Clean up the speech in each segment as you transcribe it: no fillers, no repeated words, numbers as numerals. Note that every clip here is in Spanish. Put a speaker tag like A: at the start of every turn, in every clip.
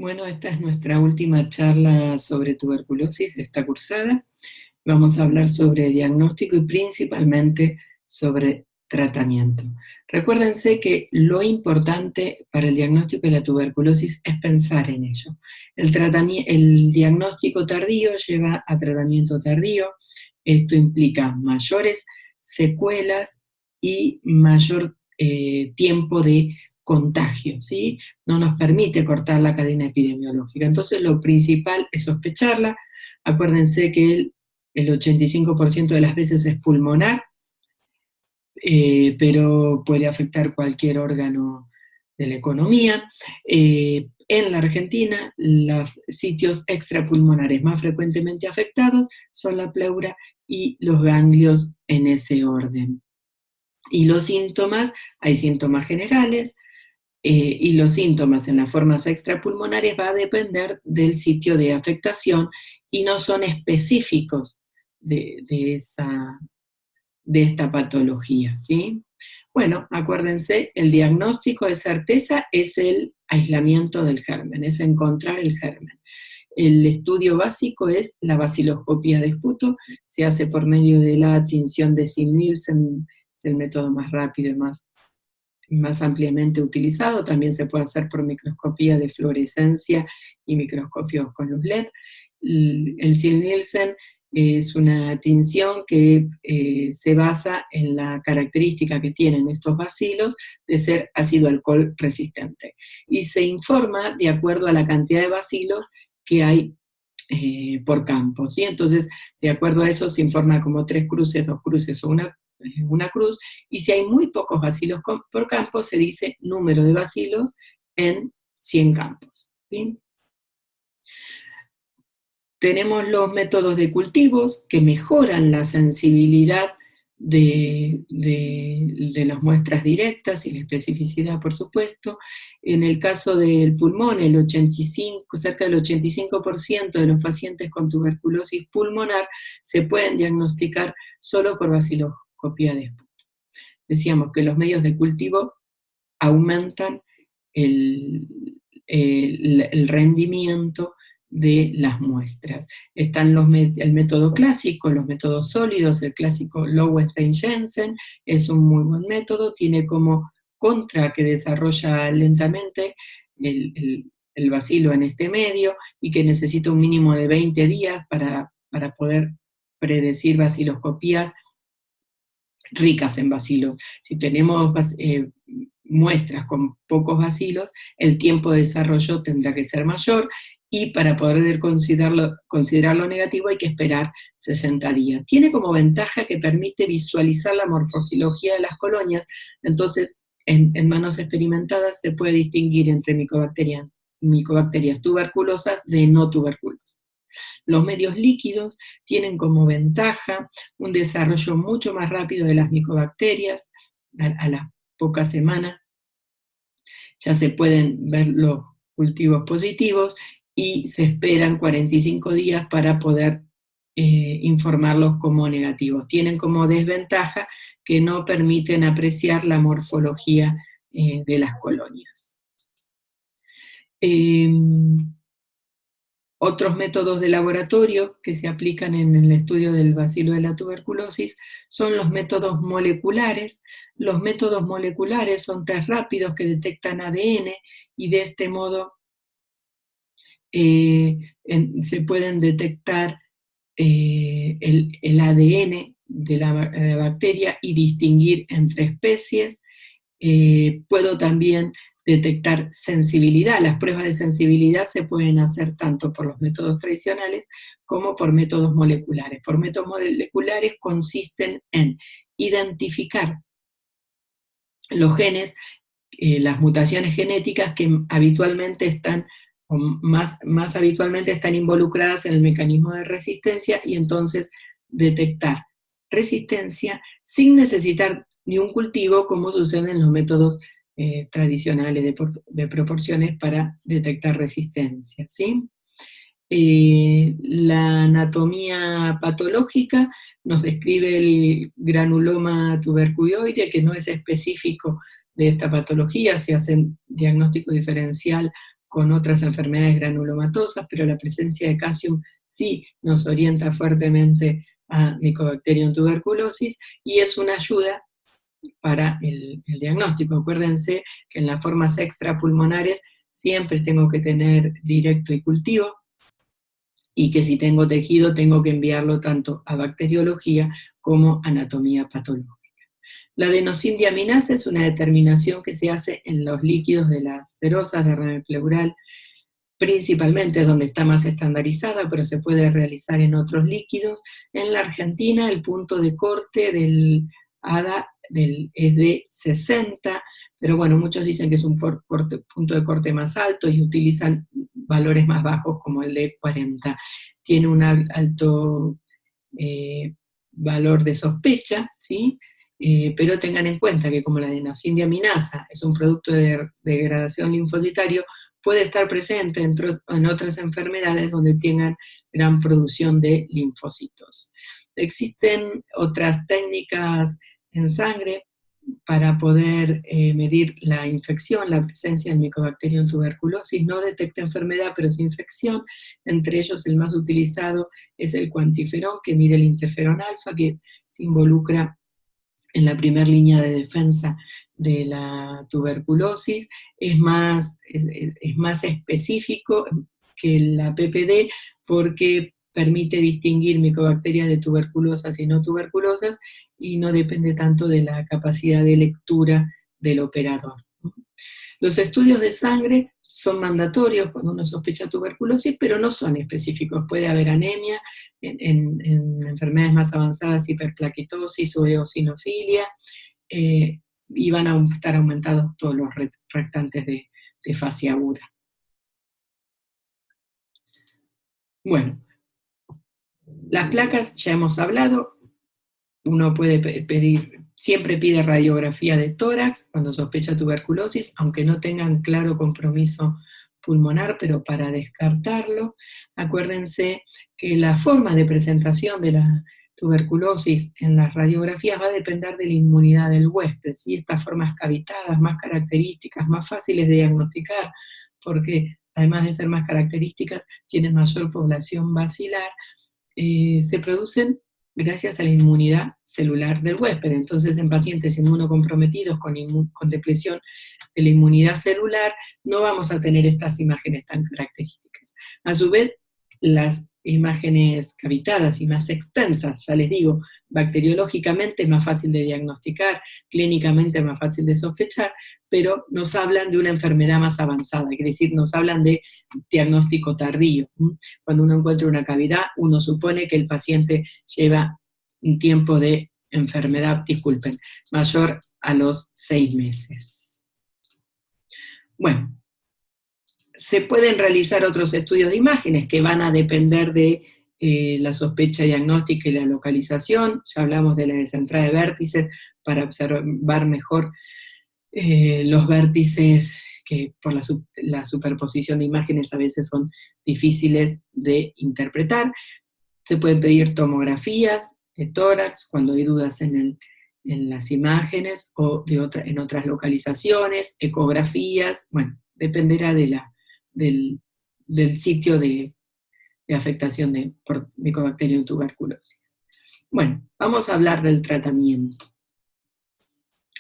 A: Bueno, esta es nuestra última charla sobre tuberculosis de esta cursada. Vamos a hablar sobre diagnóstico y principalmente sobre tratamiento. Recuérdense que lo importante para el diagnóstico de la tuberculosis es pensar en ello. El diagnóstico tardío lleva a tratamiento tardío. Esto implica mayores secuelas y mayor tiempo de contagio, ¿sí? No nos permite cortar la cadena epidemiológica. Entonces lo principal es sospecharla. Acuérdense que el 85% de las veces es pulmonar, pero puede afectar cualquier órgano de la economía. En la Argentina, los sitios extrapulmonares más frecuentemente afectados son la pleura y los ganglios en ese orden. Y los síntomas, hay síntomas generales, y los síntomas en las formas extrapulmonares va a depender del sitio de afectación y no son específicos de esta patología, ¿sí? Bueno, acuérdense, el diagnóstico de certeza es el aislamiento del germen, es encontrar el germen. El estudio básico es la baciloscopía de esputo, se hace por medio de la tinción de Sim-Nielsen, es el método más rápido y más ampliamente utilizado. También se puede hacer por microscopía de fluorescencia y microscopios con luz LED. El Sim-Nielsen es una tinción que se basa en la característica que tienen estos bacilos de ser ácido alcohol resistente. Y se informa de acuerdo a la cantidad de bacilos que hay por campo, ¿sí? Entonces, de acuerdo a eso se informa como 3 cruces, 2 cruces o una cruz, y si hay muy pocos bacilos por campo, se dice número de bacilos en 100 campos, ¿sí? Tenemos los métodos de cultivos que mejoran la sensibilidad de las muestras directas y la especificidad, por supuesto. En el caso del pulmón, cerca del 85% de los pacientes con tuberculosis pulmonar se pueden diagnosticar solo por baciloscopía de esputo. Decíamos que los medios de cultivo aumentan el rendimiento de las muestras. Están el método clásico, los métodos sólidos, el clásico Lowenstein-Jensen, es un muy buen método, tiene como contra que desarrolla lentamente el bacilo en este medio y que necesita un mínimo de 20 días para poder predecir baciloscopías ricas en bacilos. Si tenemos muestras con pocos bacilos, el tiempo de desarrollo tendrá que ser mayor, y para poder considerarlo negativo hay que esperar 60 días. Tiene como ventaja que permite visualizar la morfología de las colonias, entonces en manos experimentadas se puede distinguir entre micobacterias tuberculosas de no tuberculosas. Los medios líquidos tienen como ventaja un desarrollo mucho más rápido de las micobacterias. A las pocas semanas ya se pueden ver los cultivos positivos y se esperan 45 días para poder informarlos como negativos. Tienen como desventaja que no permiten apreciar la morfología de las colonias. Otros métodos de laboratorio que se aplican en el estudio del bacilo de la tuberculosis son los métodos moleculares. Los métodos moleculares son test rápidos que detectan ADN y de este modo se pueden detectar el ADN de la bacteria y distinguir entre especies. Puedo también detectar sensibilidad. Las pruebas de sensibilidad se pueden hacer tanto por los métodos tradicionales como por métodos moleculares. Por métodos moleculares consisten en identificar los genes, las mutaciones genéticas que habitualmente están, o más habitualmente están involucradas en el mecanismo de resistencia, y entonces detectar resistencia sin necesitar ni un cultivo, como sucede en los métodos tradicionales de proporciones para detectar resistencia, ¿sí? La anatomía patológica nos describe el granuloma tuberculoide, que no es específico de esta patología. Se hace diagnóstico diferencial con otras enfermedades granulomatosas, pero la presencia de calcium sí nos orienta fuertemente a Mycobacterium tuberculosis, y es una ayuda para el diagnóstico. Acuérdense que en las formas extrapulmonares siempre tengo que tener directo y cultivo, y que si tengo tejido tengo que enviarlo tanto a bacteriología como anatomía patológica. La adenosíndiaminasa es una determinación que se hace en los líquidos de las serosas de derrame pleural, principalmente es donde está más estandarizada, pero se puede realizar en otros líquidos. En la Argentina el punto de corte del ADA es de 60, pero bueno, muchos dicen que es un punto de corte más alto y utilizan valores más bajos como el de 40. Tiene un alto valor de sospecha, ¿sí? Pero tengan en cuenta que como la adenosíndiaminasa es un producto de degradación linfocitario, puede estar presente en otras enfermedades donde tengan gran producción de linfocitos. Existen otras técnicas en sangre para poder medir la infección, la presencia del Mycobacterium tuberculosis. No detecta enfermedad, pero sí infección. Entre ellos el más utilizado es el cuantiferón, que mide el interferón alfa, que se involucra en la primera línea de defensa de la tuberculosis. Es más específico que la PPD porque permite distinguir micobacterias de tuberculosas y no tuberculosas, y no depende tanto de la capacidad de lectura del operador. Los estudios de sangre son mandatorios cuando uno sospecha tuberculosis, pero no son específicos. Puede haber anemia en enfermedades más avanzadas, hiperplaquetosis o eosinofilia, y van a estar aumentados todos los reactantes de fase aguda. Bueno, las placas ya hemos hablado. Uno puede pedir, siempre pide radiografía de tórax cuando sospecha tuberculosis, aunque no tengan claro compromiso pulmonar, pero para descartarlo. Acuérdense que la forma de presentación de la tuberculosis en las radiografías va a depender de la inmunidad del huésped, ¿sí? Estas formas cavitadas, más características, más fáciles de diagnosticar, porque además de ser más características, tienen mayor población basilar, se producen gracias a la inmunidad celular del huésped. Entonces, en pacientes inmunocomprometidos con depresión de la inmunidad celular, no vamos a tener estas imágenes tan características. A su vez, las imágenes cavitadas y más extensas, ya les digo, bacteriológicamente es más fácil de diagnosticar, clínicamente es más fácil de sospechar, pero nos hablan de una enfermedad más avanzada, quiere decir, nos hablan de diagnóstico tardío. Cuando uno encuentra una cavidad, uno supone que el paciente lleva un tiempo de enfermedad, disculpen, mayor a los 6 meses. Bueno, se pueden realizar otros estudios de imágenes que van a depender de la sospecha diagnóstica y la localización. Ya hablamos de la desentrada de vértices para observar mejor los vértices que por la superposición de imágenes a veces son difíciles de interpretar. Se pueden pedir tomografías de tórax cuando hay dudas en las imágenes o en otras localizaciones, ecografías, bueno, dependerá del sitio de afectación por Mycobacterium tuberculosis. Bueno, vamos a hablar del tratamiento.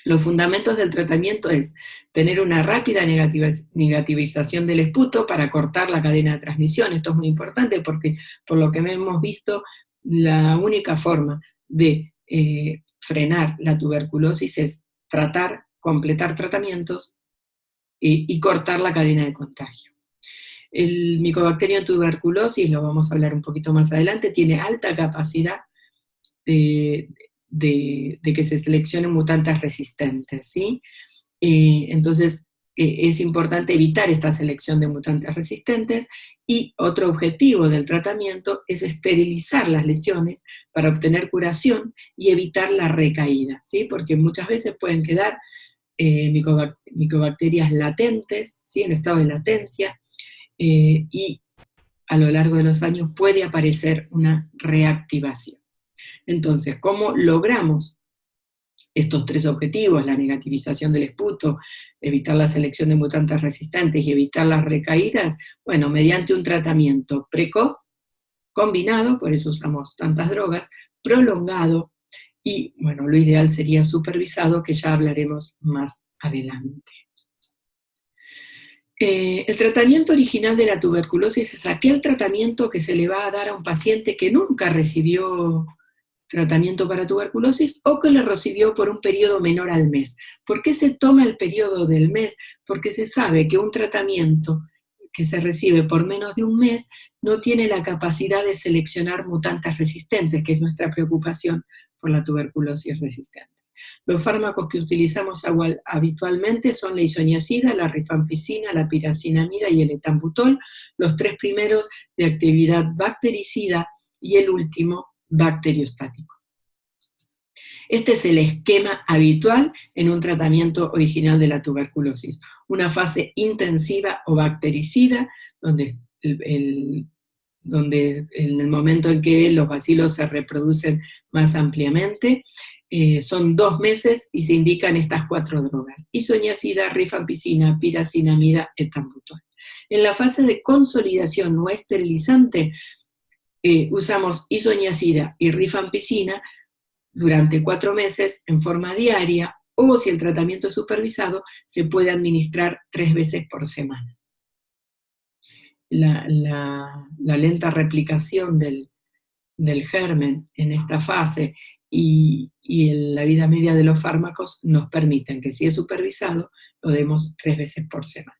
A: Los fundamentos del tratamiento es tener una rápida negativización del esputo para cortar la cadena de transmisión. Esto es muy importante porque, por lo que hemos visto, la única forma de frenar la tuberculosis es completar tratamientos y cortar la cadena de contagio. El Mycobacterium tuberculosis, lo vamos a hablar un poquito más adelante, tiene alta capacidad de que se seleccionen mutantes resistentes, ¿sí? Entonces, es importante evitar esta selección de mutantes resistentes, y otro objetivo del tratamiento es esterilizar las lesiones para obtener curación y evitar la recaída, ¿sí? Porque muchas veces pueden quedar micobacterias latentes, ¿sí? En estado de latencia, y a lo largo de los años puede aparecer una reactivación. Entonces, ¿cómo logramos estos tres objetivos, la negativización del esputo, evitar la selección de mutantes resistentes y evitar las recaídas, bueno, mediante un tratamiento precoz, combinado, por eso usamos tantas drogas, prolongado y, bueno, lo ideal sería supervisado, que ya hablaremos más adelante. El tratamiento original de la tuberculosis es aquel tratamiento que se le va a dar a un paciente que nunca recibió tratamiento para tuberculosis o que lo recibió por un periodo menor al mes. ¿Por qué se toma el periodo del mes? Porque se sabe que un tratamiento que se recibe por menos de un mes no tiene la capacidad de seleccionar mutantes resistentes, que es nuestra preocupación por la tuberculosis resistente. Los fármacos que utilizamos habitualmente son la isoniazida, la rifampicina, la piracinamida y el etambutol, los tres primeros de actividad bactericida y el último bacteriostático. Este es el esquema habitual en un tratamiento original de la tuberculosis. Una fase intensiva o bactericida, donde en el momento en que los bacilos se reproducen más ampliamente, son 2 meses y se indican estas 4 drogas: isoniazida, rifampicina, piracinamida, etambutol. En la fase de consolidación no esterilizante, usamos isoniazida y rifampicina durante 4 meses en forma diaria, o si el tratamiento es supervisado, se puede administrar 3 veces por semana. La lenta replicación del germen en esta fase y la vida media de los fármacos nos permiten que, si es supervisado, lo demos 3 veces por semana.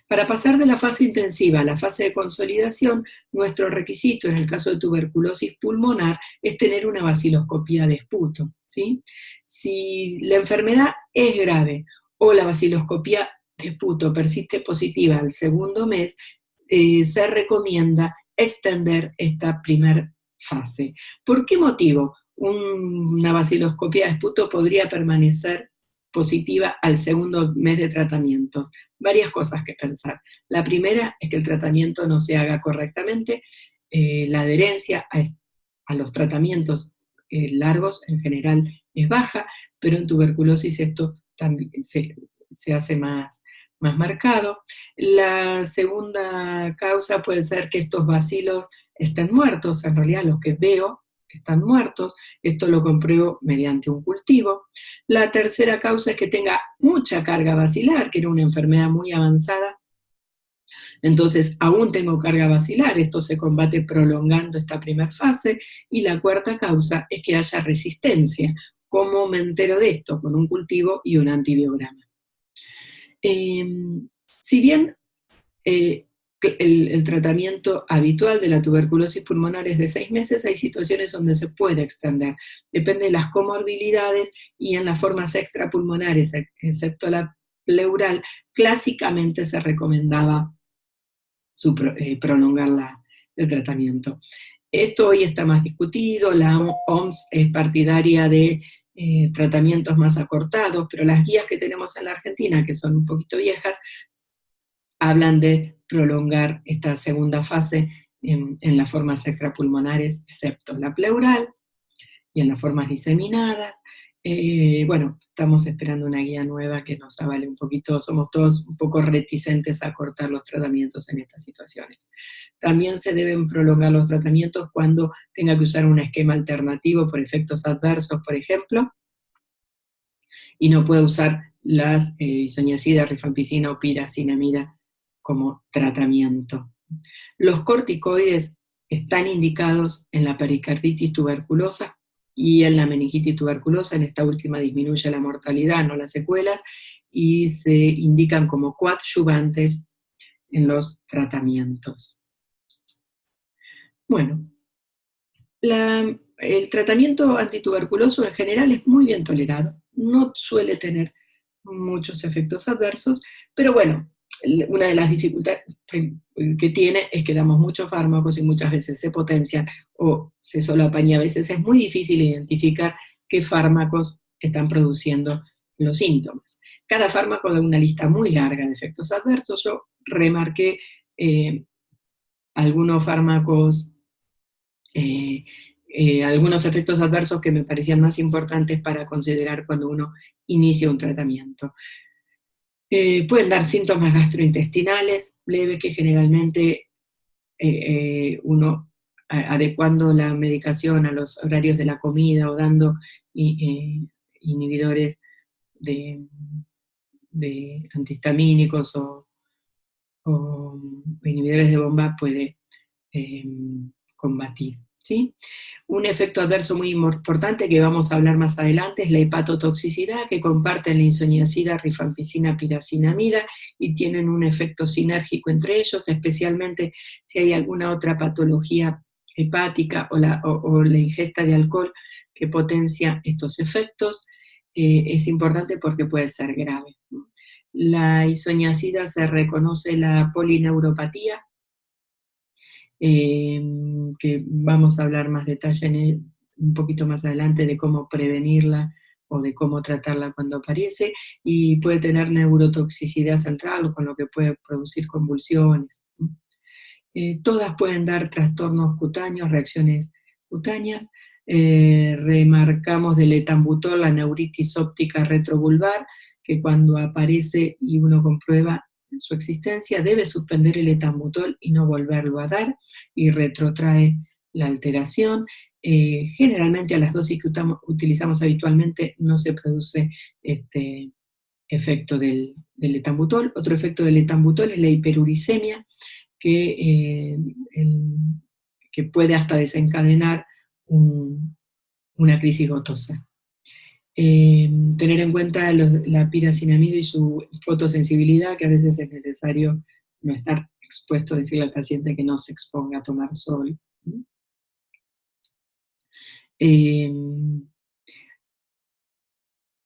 A: Para pasar de la fase intensiva a la fase de consolidación, nuestro requisito en el caso de tuberculosis pulmonar es tener una baciloscopía de esputo, ¿sí? Si la enfermedad es grave o la baciloscopía de esputo persiste positiva al segundo mes, se recomienda extender esta primera fase. ¿Por qué motivo una baciloscopía de esputo podría permanecer positiva al segundo mes de tratamiento? Varias cosas que pensar. La primera es que el tratamiento no se haga correctamente. La adherencia a los tratamientos largos en general es baja, pero en tuberculosis esto también se hace más marcado. La segunda causa puede ser que estos bacilos estén muertos. En realidad los que veo están muertos. Esto lo compruebo mediante un cultivo. La tercera causa es que tenga mucha carga bacilar, que era una enfermedad muy avanzada. Entonces, aún tengo carga bacilar. Esto se combate prolongando esta primera fase. Y la cuarta causa es que haya resistencia. ¿Cómo me entero de esto? Con un cultivo y un antibiograma. Si bien el tratamiento habitual de la tuberculosis pulmonar es de 6 meses, hay situaciones donde se puede extender. Depende de las comorbilidades, y en las formas extrapulmonares, excepto la pleural, clásicamente se recomendaba prolongar el tratamiento. Esto hoy está más discutido. La OMS es partidaria de tratamientos más acortados, pero las guías que tenemos en la Argentina, que son un poquito viejas, hablan de prolongar esta segunda fase en las formas extrapulmonares, excepto la pleural, y en las formas diseminadas. Bueno, estamos esperando una guía nueva que nos avale un poquito. Somos todos un poco reticentes a cortar los tratamientos en estas situaciones. También se deben prolongar los tratamientos cuando tenga que usar un esquema alternativo por efectos adversos, por ejemplo, y no pueda usar las isoniazida, rifampicina o piracinamida como tratamiento. Los corticoides están indicados en la pericarditis tuberculosa y en la meningitis tuberculosa. En esta última disminuye la mortalidad, no las secuelas, y se indican como coadyuvantes en los tratamientos. Bueno, el tratamiento antituberculoso en general es muy bien tolerado, no suele tener muchos efectos adversos, pero bueno, una de las dificultades que tiene es que damos muchos fármacos y muchas veces se potencian o se solapan, y a veces es muy difícil identificar qué fármacos están produciendo los síntomas. Cada fármaco da una lista muy larga de efectos adversos. Yo remarqué algunos fármacos algunos efectos adversos que me parecían más importantes para considerar cuando uno inicia un tratamiento. Pueden dar síntomas gastrointestinales leves que generalmente uno adecuando la medicación a los horarios de la comida o dando inhibidores de antihistamínicos o inhibidores de bomba puede combatir, ¿sí? Un efecto adverso muy importante que vamos a hablar más adelante es la hepatotoxicidad, que comparten la isoniazida, rifampicina, piracinamida, y tienen un efecto sinérgico entre ellos, especialmente si hay alguna otra patología hepática o la ingesta de alcohol que potencia estos efectos. Es importante porque puede ser grave. La isoniazida se reconoce la polineuropatía, que vamos a hablar más detalle un poquito más adelante de cómo prevenirla o de cómo tratarla cuando aparece, y puede tener neurotoxicidad central, con lo que puede producir convulsiones. Todas pueden dar trastornos cutáneos, reacciones cutáneas. Remarcamos del etambutol la neuritis óptica retrovulvar, que cuando aparece y uno comprueba su existencia, debe suspender el etambutol y no volverlo a dar, y retrotrae la alteración. Generalmente a las dosis que utilizamos habitualmente no se produce este efecto del etambutol. Otro efecto del etambutol es la hiperuricemia, que puede hasta desencadenar una crisis gotosa. Tener en cuenta la piracinamida y su fotosensibilidad, que a veces es necesario no estar expuesto, decirle al paciente que no se exponga a tomar sol.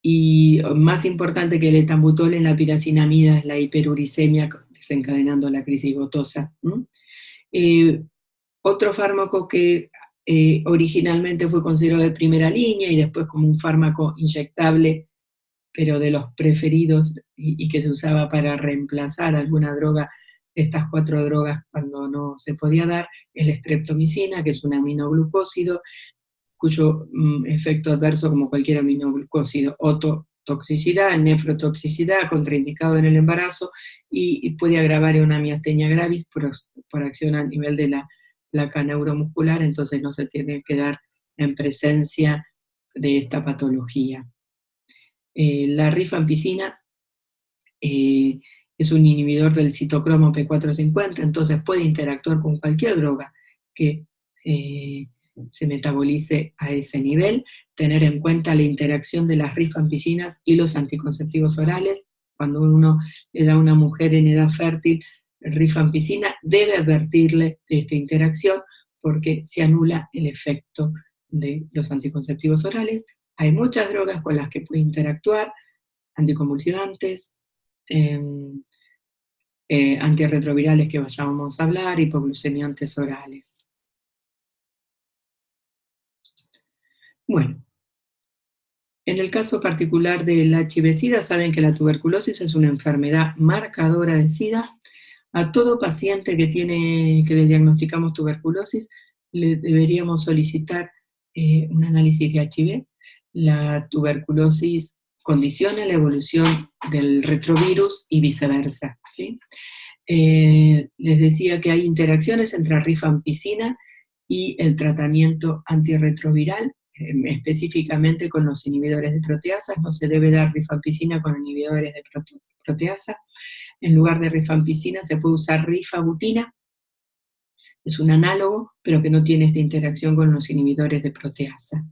A: Y más importante que el etambutol en la piracinamida es la hiperuricemia, desencadenando la crisis gotosa. Otro fármaco que originalmente fue considerado de primera línea y después como un fármaco inyectable, pero de los preferidos y que se usaba para reemplazar alguna droga, estas 4 drogas cuando no se podía dar, es la streptomicina, que es un aminoglucósido, cuyo efecto adverso, como cualquier aminoglucósido, ototoxicidad, nefrotoxicidad, contraindicado en el embarazo, y puede agravar una miastenia gravis por acción a nivel de la placa neuromuscular, entonces no se tiene que dar en presencia de esta patología. La rifampicina es un inhibidor del citocromo P450, entonces puede interactuar con cualquier droga que se metabolice a ese nivel. Tener en cuenta la interacción de las rifampicinas y los anticonceptivos orales. Cuando uno le da a una mujer en edad fértil rifampicina, debe advertirle de esta interacción porque se anula el efecto de los anticonceptivos orales. Hay muchas drogas con las que puede interactuar, anticonvulsivantes, antirretrovirales que vayamos a hablar, hipoglucemiantes orales. Bueno, en el caso particular del HIV-Sida, saben que la tuberculosis es una enfermedad marcadora de SIDA. A todo paciente que le diagnosticamos tuberculosis, le deberíamos solicitar un análisis de HIV. La tuberculosis condiciona la evolución del retrovirus y viceversa, ¿sí? Les decía que hay interacciones entre rifampicina y el tratamiento antirretroviral, específicamente con los inhibidores de proteasas. No se debe dar rifampicina con inhibidores de proteasa. En lugar de rifampicina se puede usar rifabutina, es un análogo, pero que no tiene esta interacción con los inhibidores de proteasa.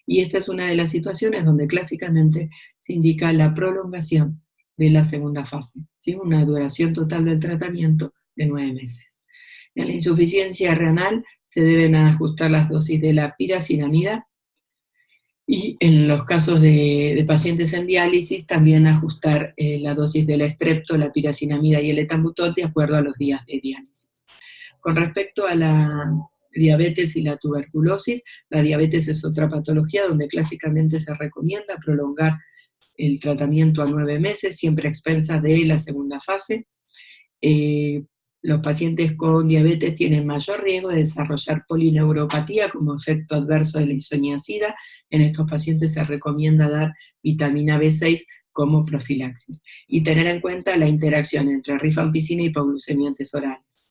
A: Y esta es una de las situaciones donde clásicamente se indica la prolongación de la segunda fase, ¿sí? Una duración total del tratamiento de 9 meses. En la insuficiencia renal se deben ajustar las dosis de la piracinamida, y en los casos de pacientes en diálisis también ajustar la dosis de la strepto, la piracinamida y el etambutol de acuerdo a los días de diálisis. Con respecto a la diabetes y la tuberculosis, la diabetes es otra patología donde clásicamente se recomienda prolongar el tratamiento a 9 meses, siempre a expensas de la segunda fase. los pacientes con diabetes tienen mayor riesgo de desarrollar polineuropatía como efecto adverso de la isoniazida. En estos pacientes se recomienda dar vitamina B6 como profilaxis. Y tener en cuenta la interacción entre rifampicina y hipoglucemiantes orales.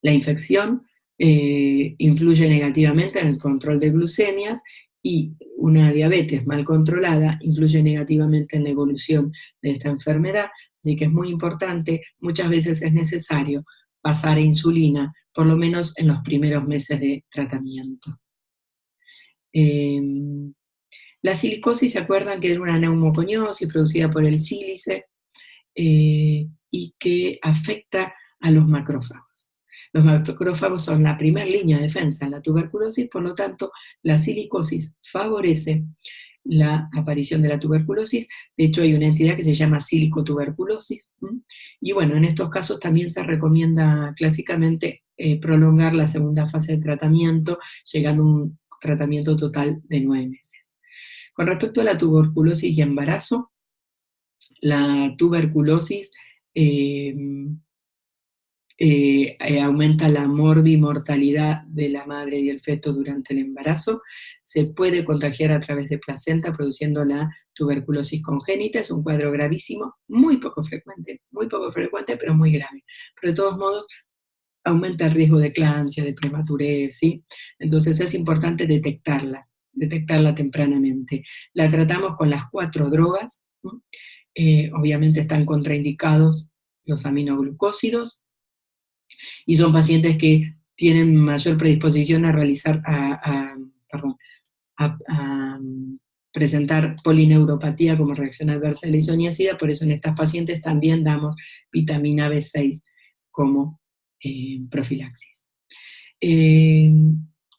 A: La infección influye negativamente en el control de glucemias, y una diabetes mal controlada influye negativamente en la evolución de esta enfermedad, así que es muy importante, muchas veces es necesario pasar a insulina, por lo menos en los primeros meses de tratamiento. La silicosis, ¿se acuerdan que era una neumoconiosis producida por el sílice y que afecta a los macrófagos? Los macrófagos son la primera línea de defensa en la tuberculosis, por lo tanto, la silicosis favorece la aparición de la tuberculosis. De hecho, hay una entidad que se llama silicotuberculosis. Y bueno, en estos casos también se recomienda clásicamente prolongar la segunda fase de tratamiento, llegando a un tratamiento total de 9 meses. Con respecto a la tuberculosis y embarazo, la tuberculosis aumenta la morbimortalidad de la madre y el feto durante el embarazo. Se puede contagiar a través de placenta, produciendo la tuberculosis congénita. Es un cuadro gravísimo, muy poco frecuente, pero muy grave. Pero de todos modos, aumenta el riesgo de eclampsia, de prematurez, ¿sí? Entonces es importante detectarla tempranamente. La tratamos con las 4 drogas, ¿no? Obviamente están contraindicados los aminoglucósidos, y son pacientes que tienen mayor predisposición a realizar, a presentar polineuropatía como reacción adversa de la isoniazida. Por eso en estas pacientes también damos vitamina B6 como profilaxis.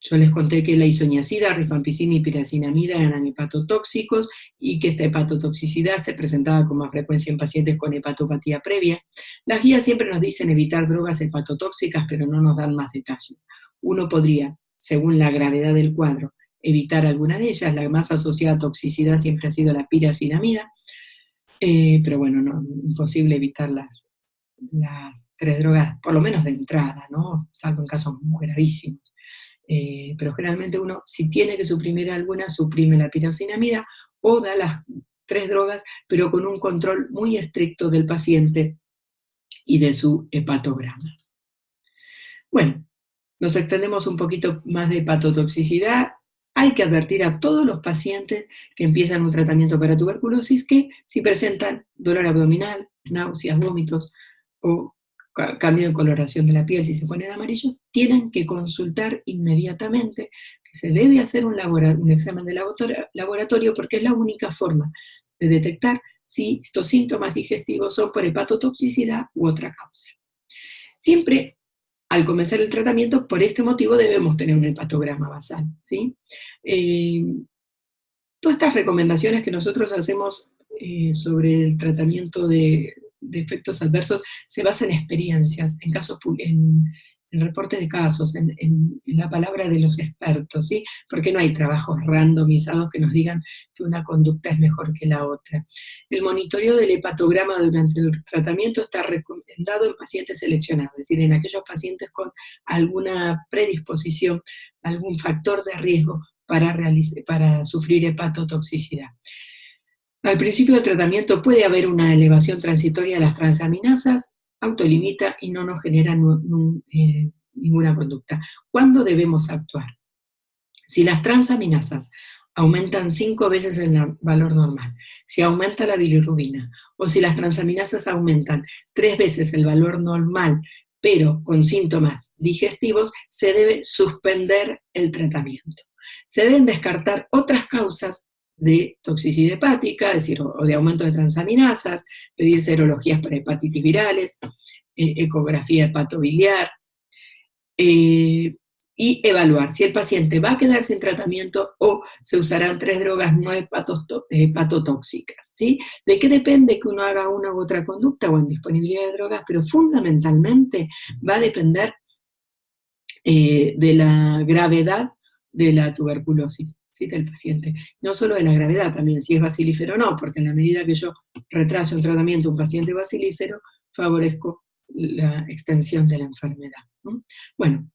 A: Yo les conté que la isoniazida, rifampicina y piracinamida eran hepatotóxicos, y que esta hepatotoxicidad se presentaba con más frecuencia en pacientes con hepatopatía previa. Las guías siempre nos dicen evitar drogas hepatotóxicas, pero no nos dan más detalles. Uno podría, según la gravedad del cuadro, evitar alguna de ellas. La más asociada a toxicidad siempre ha sido la piracinamida, pero bueno, no, imposible evitar las 3 drogas, por lo menos de entrada, ¿no? Salvo en casos muy gravísimos. Pero generalmente uno, si tiene que suprimir alguna, suprime la piracinamida o da las 3 drogas, pero con un control muy estricto del paciente y de su hepatograma. Bueno, nos extendemos un poquito más de hepatotoxicidad. Hay que advertir a todos los pacientes que empiezan un tratamiento para tuberculosis que si presentan dolor abdominal, náuseas, vómitos o cambio de coloración de la piel, si se ponen amarillos, tienen que consultar inmediatamente, que se debe hacer un examen de laboratorio, porque es la única forma de detectar si estos síntomas digestivos son por hepatotoxicidad u otra causa. Siempre, al comenzar el tratamiento, por este motivo debemos tener un hepatograma basal, ¿sí? Todas estas recomendaciones que nosotros hacemos sobre el tratamiento de efectos adversos se basan en experiencias, en casos, en reportes de casos, en la palabra de los expertos, ¿sí? Porque no hay trabajos randomizados que nos digan que una conducta es mejor que la otra. El monitoreo del hepatograma durante el tratamiento está recomendado en pacientes seleccionados, es decir, en aquellos pacientes con alguna predisposición, algún factor de riesgo para sufrir hepatotoxicidad. Al principio del tratamiento puede haber una elevación transitoria de las transaminasas, autolimita y no nos genera ninguna conducta. ¿Cuándo debemos actuar? Si las transaminasas aumentan 5 veces el valor normal, si aumenta la bilirrubina, o si las transaminasas aumentan 3 veces el valor normal, pero con síntomas digestivos, se debe suspender el tratamiento. Se deben descartar otras causas de toxicidad hepática, es decir, o de aumento de transaminasas, pedir serologías para hepatitis virales, ecografía hepatobiliar, y evaluar si el paciente va a quedar sin tratamiento o se usarán 3 drogas no hepatotóxicas, ¿sí? ¿De qué depende que uno haga una u otra conducta o en disponibilidad de drogas? Pero fundamentalmente va a depender de la gravedad de la tuberculosis, ¿sí? Del paciente. No solo de la gravedad también, si es bacilífero o no, porque en la medida que yo retraso el tratamiento de un paciente bacilífero, favorezco la extensión de la enfermedad. Bueno,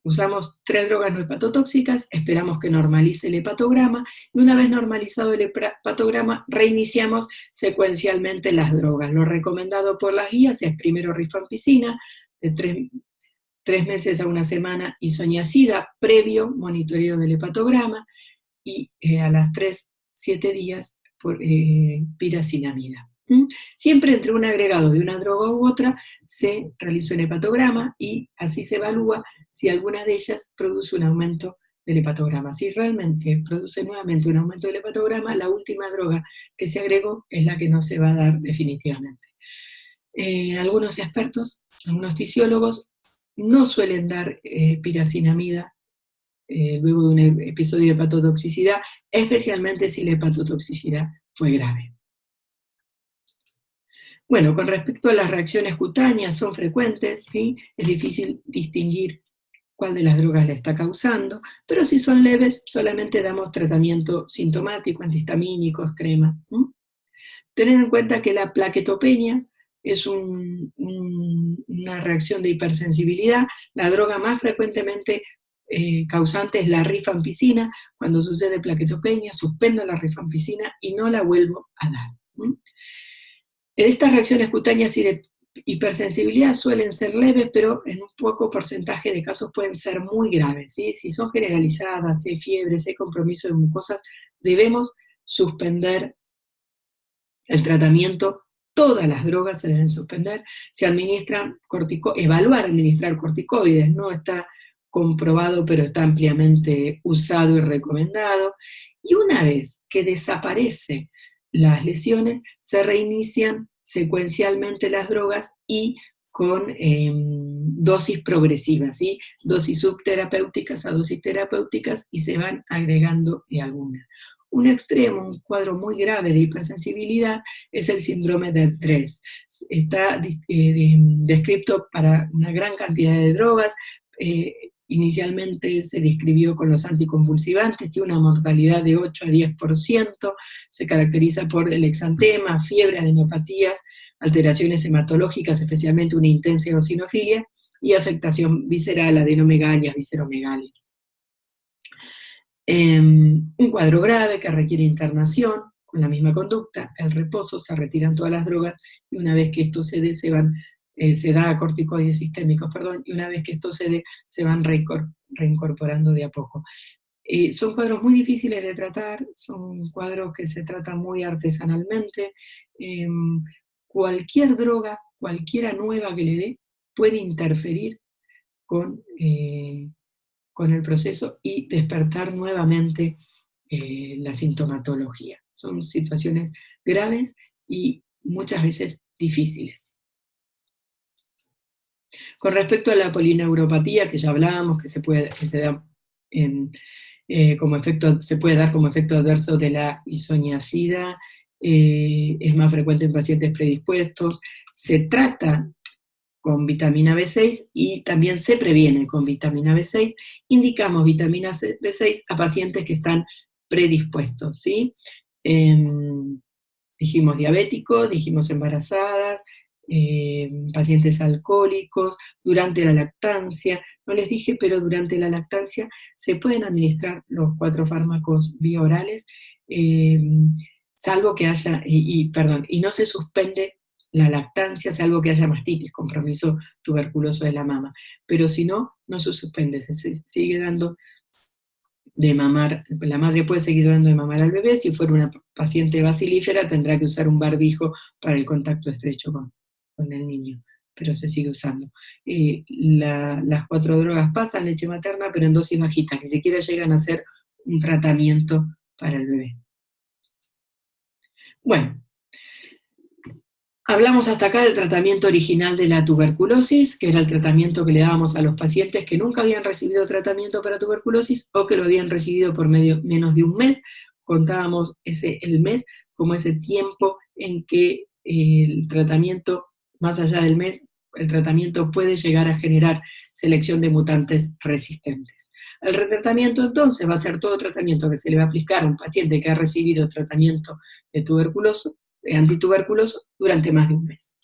A: usamos 3 drogas no hepatotóxicas, esperamos que normalice el hepatograma, y una vez normalizado el hepatograma, reiniciamos secuencialmente las drogas. Lo recomendado por las guías es primero rifampicina, de 3 meses a 1 semana, isoniazida, previo monitoreo del hepatograma, y a las 7 días, piracinamida. Siempre entre un agregado de una droga u otra se realiza un hepatograma y así se evalúa si alguna de ellas produce un aumento del hepatograma. Si realmente produce nuevamente un aumento del hepatograma, la última droga que se agregó es la que no se va a dar definitivamente. Algunos expertos, algunos fisiólogos, no suelen dar piracinamida luego de un episodio de hepatotoxicidad, especialmente si la hepatotoxicidad fue grave. Bueno, con respecto a las reacciones cutáneas, son frecuentes, ¿sí? Es difícil distinguir cuál de las drogas la está causando, pero si son leves, solamente damos tratamiento sintomático, antihistamínicos, cremas. Tener en cuenta que la plaquetopenia es una reacción de hipersensibilidad. La droga más frecuentemente causante es la rifampicina. Cuando sucede plaquetopenia, suspendo la rifampicina y no la vuelvo a dar. Estas reacciones cutáneas y de hipersensibilidad suelen ser leves, pero en un poco porcentaje de casos pueden ser muy graves, ¿sí? Si son generalizadas, si hay fiebre, si hay compromiso de mucosas, debemos suspender el tratamiento. Todas las drogas se deben suspender. Se administran evaluar administrar corticoides, no está comprobado, pero está ampliamente usado y recomendado. Y una vez que desaparece las lesiones, se reinician secuencialmente las drogas y con dosis progresivas, ¿sí? Dosis subterapéuticas a dosis terapéuticas, y se van agregando de alguna. Un extremo, un cuadro muy grave de hipersensibilidad es el síndrome de Tres. Está descrito para una gran cantidad de drogas. Inicialmente se describió con los anticonvulsivantes, tiene una mortalidad de 8 a 10%, se caracteriza por el exantema, fiebre, adenopatías, alteraciones hematológicas, especialmente una intensa eosinofilia, y afectación visceral, adenomegalias, visceromegalias. Un cuadro grave que requiere internación, con la misma conducta, el reposo, se retiran todas las drogas, y una vez que esto cede, se da corticoides sistémicos, y una vez que esto cede, se van reincorporando de a poco. Son cuadros muy difíciles de tratar, son cuadros que se tratan muy artesanalmente. Cualquier droga, cualquiera nueva que le dé, puede interferir con el proceso y despertar nuevamente la sintomatología. Son situaciones graves y muchas veces difíciles. Con respecto a la polineuropatía, que ya hablábamos, que se puede dar como efecto adverso de la isoniazida, es más frecuente en pacientes predispuestos, se trata con vitamina B6 y también se previene con vitamina B6. Indicamos vitamina B6 a pacientes que están predispuestos, ¿sí? Dijimos diabéticos, dijimos embarazadas, pacientes alcohólicos, durante la lactancia. No les dije, pero durante la lactancia se pueden administrar los 4 fármacos bioorales, salvo que haya, y no se suspende la lactancia, salvo que haya mastitis, compromiso tuberculoso de la mama. Pero si no, no se suspende, se sigue dando de mamar, la madre puede seguir dando de mamar al bebé. Si fuera una paciente bacilífera, tendrá que usar un barbijo para el contacto estrecho con el niño, pero se sigue usando. Las 4 drogas pasan leche materna, pero en dosis bajitas, ni siquiera llegan a ser un tratamiento para el bebé. Bueno, hablamos hasta acá del tratamiento original de la tuberculosis, que era el tratamiento que le dábamos a los pacientes que nunca habían recibido tratamiento para tuberculosis o que lo habían recibido por menos de un mes. Contábamos el mes como ese tiempo en que el tratamiento, más allá del mes, el tratamiento puede llegar a generar selección de mutantes resistentes. El retratamiento entonces va a ser todo tratamiento que se le va a aplicar a un paciente que ha recibido tratamiento de antituberculoso durante más de un mes.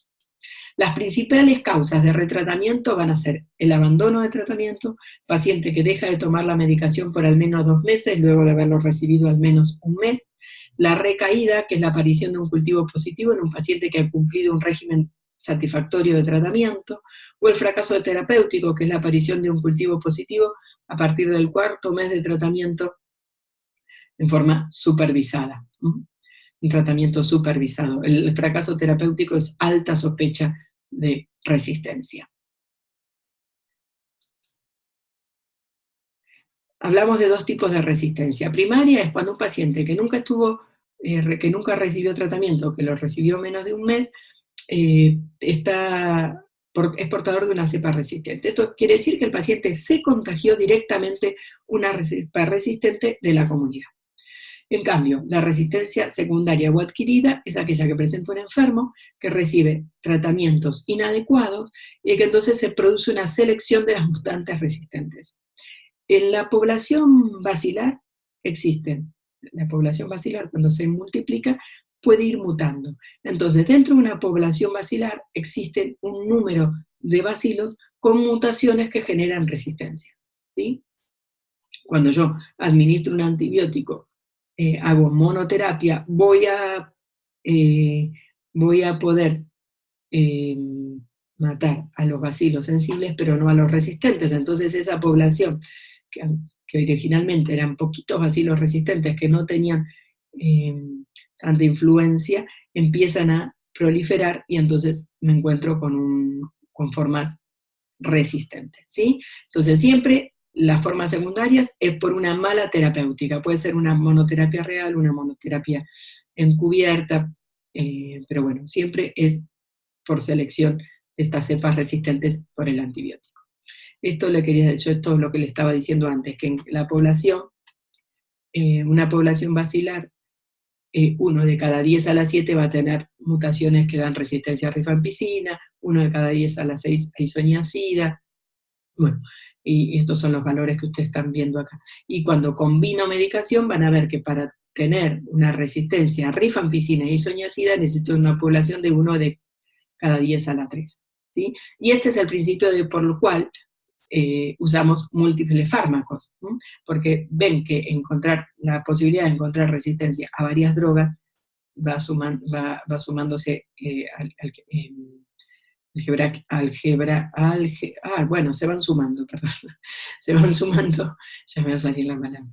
A: Las principales causas de retratamiento van a ser el abandono de tratamiento, paciente que deja de tomar la medicación por al menos 2 meses, luego de haberlo recibido al menos 1 mes, la recaída, que es la aparición de un cultivo positivo en un paciente que ha cumplido un régimen satisfactorio de tratamiento, o el fracaso terapéutico, que es la aparición de un cultivo positivo a partir del 4.º mes de tratamiento en forma supervisada. Un tratamiento supervisado. El fracaso terapéutico es alta sospecha de resistencia. Hablamos de 2 tipos de resistencia. Primaria es cuando un paciente que nunca recibió tratamiento, que lo recibió menos de 1 mes, es portador de una cepa resistente. Esto quiere decir que el paciente se contagió directamente una cepa resistente de la comunidad. En cambio, la resistencia secundaria o adquirida es aquella que presenta un enfermo que recibe tratamientos inadecuados y que entonces se produce una selección de las mutantes resistentes. En la población basilar existen, la población basilar cuando se multiplica puede ir mutando. Entonces, dentro de una población basilar existen un número de bacilos con mutaciones que generan resistencias, ¿sí? Cuando yo administro un antibiótico, hago monoterapia, voy a poder matar a los bacilos sensibles, pero no a los resistentes. Entonces esa población, que originalmente eran poquitos bacilos resistentes que no tenían tanta influencia, empiezan a proliferar y entonces me encuentro con formas resistentes, ¿sí? Entonces siempre las formas secundarias es por una mala terapéutica, puede ser una monoterapia real, una monoterapia encubierta, pero bueno, siempre es por selección de estas cepas resistentes por el antibiótico. Esto es todo lo que le estaba diciendo antes, que en la población, una población basilar, 1 de cada 10 a las 7 va a tener mutaciones que dan resistencia a rifampicina, 1 de cada 10 a las 6 a isoniazida. Bueno, y estos son los valores que ustedes están viendo acá. Y cuando combino medicación van a ver que para tener una resistencia a rifampicina e isoniazida necesito una población de 1 de cada 10 a la 3. ¿Sí? Y este es el principio por lo cual usamos múltiples fármacos, ¿no? Porque ven que la posibilidad de encontrar resistencia a varias drogas va sumándose se van sumando, perdón, se van sumando, ya me va a salir la palabra,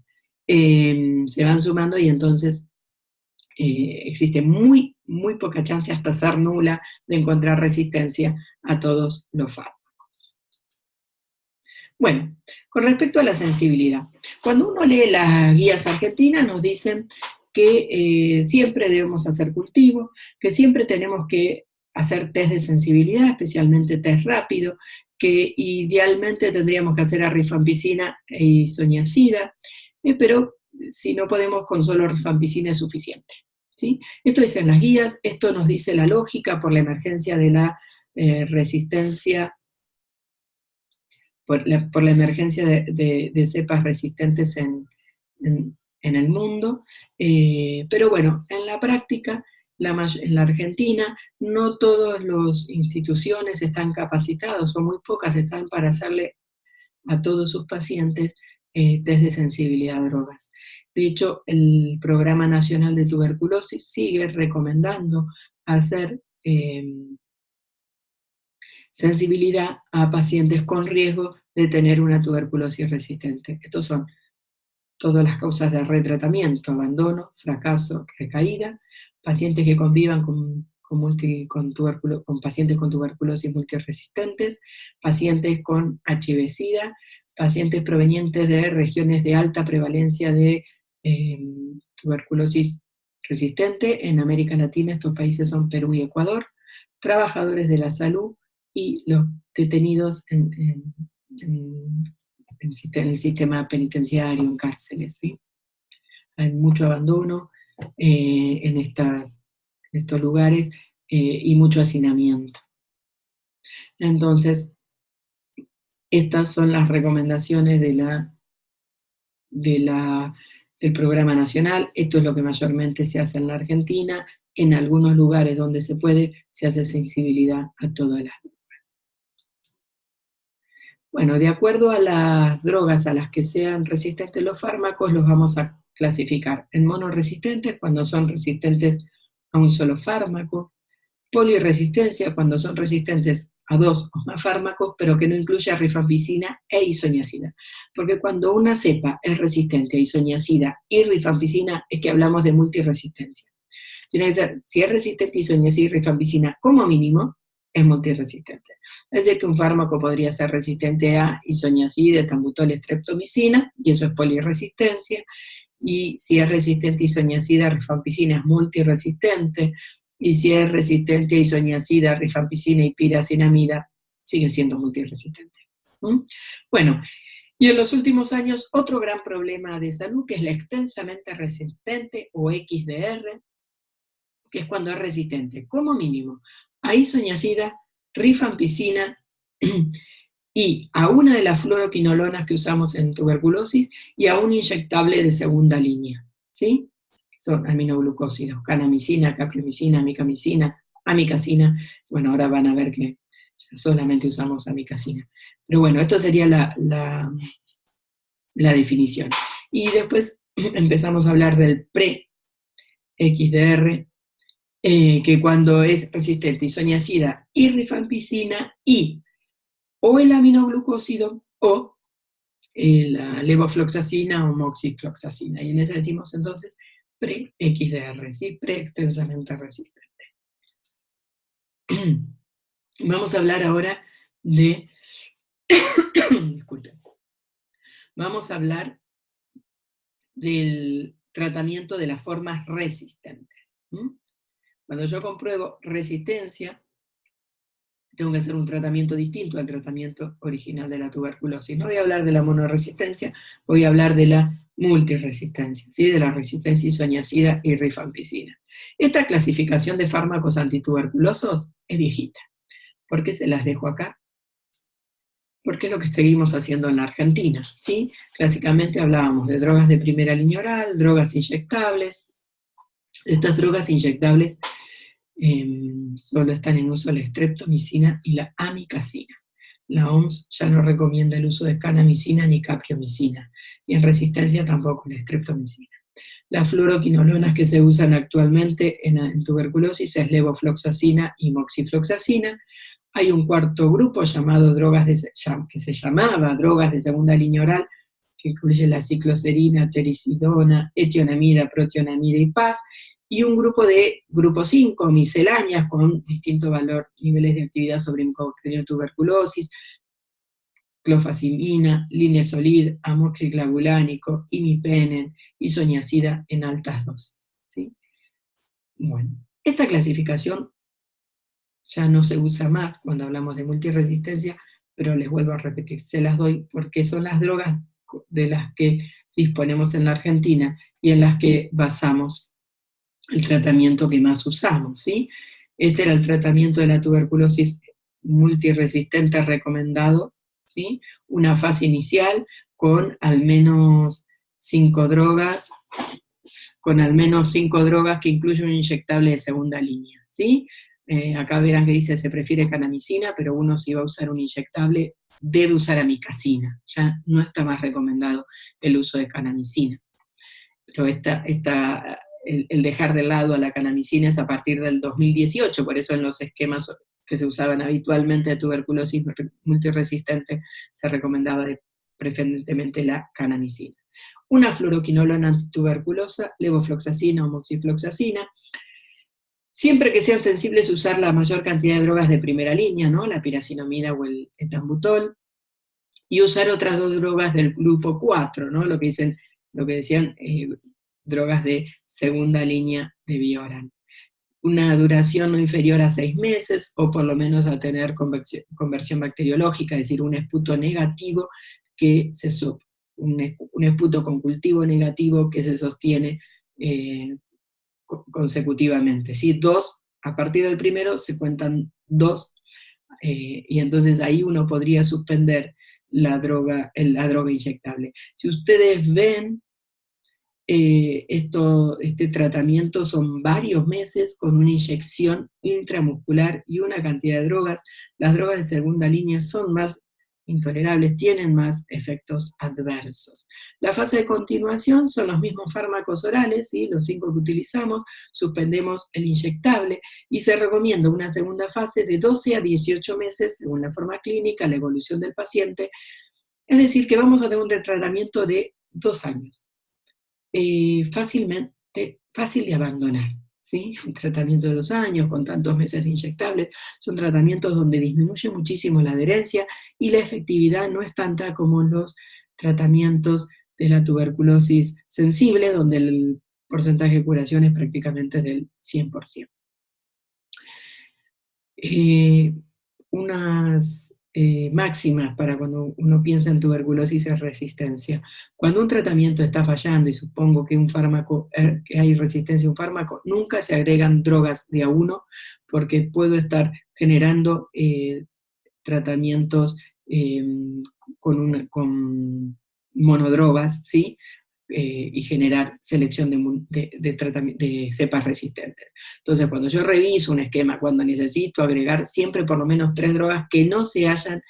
A: se van sumando y entonces existe muy, muy poca chance, hasta ser nula, de encontrar resistencia a todos los fármacos. Bueno, con respecto a la sensibilidad, cuando uno lee las guías argentinas nos dicen que siempre debemos hacer cultivo, que siempre tenemos que hacer test de sensibilidad, especialmente test rápido, que idealmente tendríamos que hacer a rifampicina e isoniazida, pero si no podemos con solo rifampicina es suficiente, ¿sí? Esto dicen las guías, esto nos dice la lógica por la emergencia de la resistencia, por la emergencia de cepas resistentes en el mundo, pero bueno, en la práctica, en la Argentina, no todas las instituciones están capacitadas, o muy pocas están para hacerle a todos sus pacientes test de sensibilidad a drogas. De hecho, el Programa Nacional de Tuberculosis sigue recomendando hacer sensibilidad a pacientes con riesgo de tener una tuberculosis resistente. Estos son todas las causas de retratamiento: abandono, fracaso, recaída, pacientes que convivan con pacientes con tuberculosis multiresistentes, pacientes con HIV-Sida, pacientes provenientes de regiones de alta prevalencia de tuberculosis resistente. En América Latina estos países son Perú y Ecuador, trabajadores de la salud y los detenidos en el sistema penitenciario, en cárceles, ¿sí? Hay mucho abandono en estos lugares y mucho hacinamiento. Entonces, estas son las recomendaciones del Programa Nacional. Esto es lo que mayormente se hace en la Argentina. en algunos lugares donde se puede, se hace sensibilidad a todas las drogas. Bueno, de acuerdo a las drogas a las que sean resistentes los fármacos, los vamos a clasificar en monorresistentes, cuando son resistentes a un solo fármaco, polirresistencia, cuando son resistentes a 2 o más fármacos, pero que no incluya rifampicina e isoniazida. Porque cuando una cepa es resistente a isoniazida y rifampicina, es que hablamos de multiresistencia. Tiene que ser, si es resistente a isoniazida y rifampicina, como mínimo, es multirresistente. Es decir, que un fármaco podría ser resistente a isoniazida, etambutol, streptomicina, y eso es polirresistencia, y si es resistente a isoniazida, rifampicina es multirresistente, y si es resistente a isoniazida, rifampicina y piracinamida, sigue siendo multirresistente. Bueno, y en los últimos años, otro gran problema de salud, que es la extensamente resistente, o XDR, que es cuando es resistente, como mínimo, a isoniazida, rifampicina y a una de las fluoroquinolonas que usamos en tuberculosis y a un inyectable de segunda línea, ¿sí? Son aminoglucósidos, canamicina, capriomicina, amicacina. Bueno, ahora van a ver que ya solamente usamos amicacina. Pero bueno, esto sería la definición. Y después empezamos a hablar del pre-XDR, que cuando es resistente a isoniazida y rifampicina y o el aminoglucósido o la levofloxacina o moxifloxacina. Y en esa decimos entonces pre-XDR, ¿sí? Pre-extensamente resistente. Vamos a hablar ahora de... Disculpen. Vamos a hablar del tratamiento de las formas resistentes. Cuando yo compruebo resistencia, tengo que hacer un tratamiento distinto al tratamiento original de la tuberculosis. No voy a hablar de la monoresistencia, voy a hablar de la multiresistencia, ¿sí? De la resistencia isoniazida y rifampicina. Esta clasificación de fármacos antituberculosos es viejita. ¿Por qué se las dejo acá? Porque es lo que seguimos haciendo en la Argentina, ¿sí? Clásicamente hablábamos de drogas de primera línea oral, drogas inyectables. Estas drogas inyectables solo están en uso la streptomicina y la amicacina. La OMS ya no recomienda el uso de canamicina ni capriomicina, y en resistencia tampoco la streptomicina. Las fluoroquinolonas que se usan actualmente en tuberculosis es levofloxacina y moxifloxacina. Hay un cuarto grupo llamado que se llamaba drogas de segunda línea oral, que incluye la cicloserina, tericidona, etionamida, protionamida y PAS, y un grupo 5, misceláneas, con distintos niveles de actividad sobre Mycobacterium tuberculosis, clofazimina, linezolid, amoxiclavulánico, imipenem, isoniazida en altas dosis, ¿sí? Bueno, esta clasificación ya no se usa más cuando hablamos de multiresistencia, pero les vuelvo a repetir, se las doy porque son las drogas de las que disponemos en la Argentina y en las que basamos el tratamiento que más usamos, ¿sí? Este era el tratamiento de la tuberculosis multiresistente recomendado, ¿sí? Una fase inicial con al menos 5 drogas, que incluye un inyectable de segunda línea, ¿sí? Acá verán que dice se prefiere canamicina, pero uno si va a usar un inyectable debe usar amicacina, ya no está más recomendado el uso de canamicina. Pero el dejar de lado a la canamicina es a partir del 2018, por eso en los esquemas que se usaban habitualmente de tuberculosis multiresistente se recomendaba preferentemente la canamicina. Una fluoroquinolona antituberculosa, levofloxacina o moxifloxacina, siempre que sean sensibles usar la mayor cantidad de drogas de primera línea, ¿no? La piracinamida o el etambutol, y usar otras 2 drogas del grupo 4, ¿no? Lo que decían drogas de segunda línea de Bioran. Una duración no inferior a 6 meses, o por lo menos a tener conversión bacteriológica, es decir, un esputo negativo un esputo con cultivo negativo que se sostiene consecutivamente, ¿sí? A partir del primero se cuentan 2, y entonces ahí uno podría suspender la droga inyectable. Si ustedes ven Este tratamiento son varios meses con una inyección intramuscular y una cantidad de drogas. Las drogas de segunda línea son más intolerables, tienen más efectos adversos. La fase de continuación son los mismos fármacos orales, ¿sí? Los 5 que utilizamos, suspendemos el inyectable y se recomienda una segunda fase de 12 a 18 meses según la forma clínica, la evolución del paciente. Es decir, que vamos a tener un tratamiento de 2 años. Fácil de abandonar, ¿sí? Un tratamiento de 2 años, con tantos meses de inyectables, son tratamientos donde disminuye muchísimo la adherencia y la efectividad no es tanta como en los tratamientos de la tuberculosis sensible, donde el porcentaje de curación es prácticamente del 100%. Unas máximas para cuando uno piensa en tuberculosis es resistencia. Cuando un tratamiento está fallando, y supongo que que hay resistencia a un fármaco, nunca se agregan drogas de a uno, porque puedo estar generando tratamientos con monodrogas, ¿sí? Y generar selección de cepas resistentes. Entonces, cuando yo reviso un esquema, cuando necesito agregar siempre por lo menos 3 drogas que no se hayan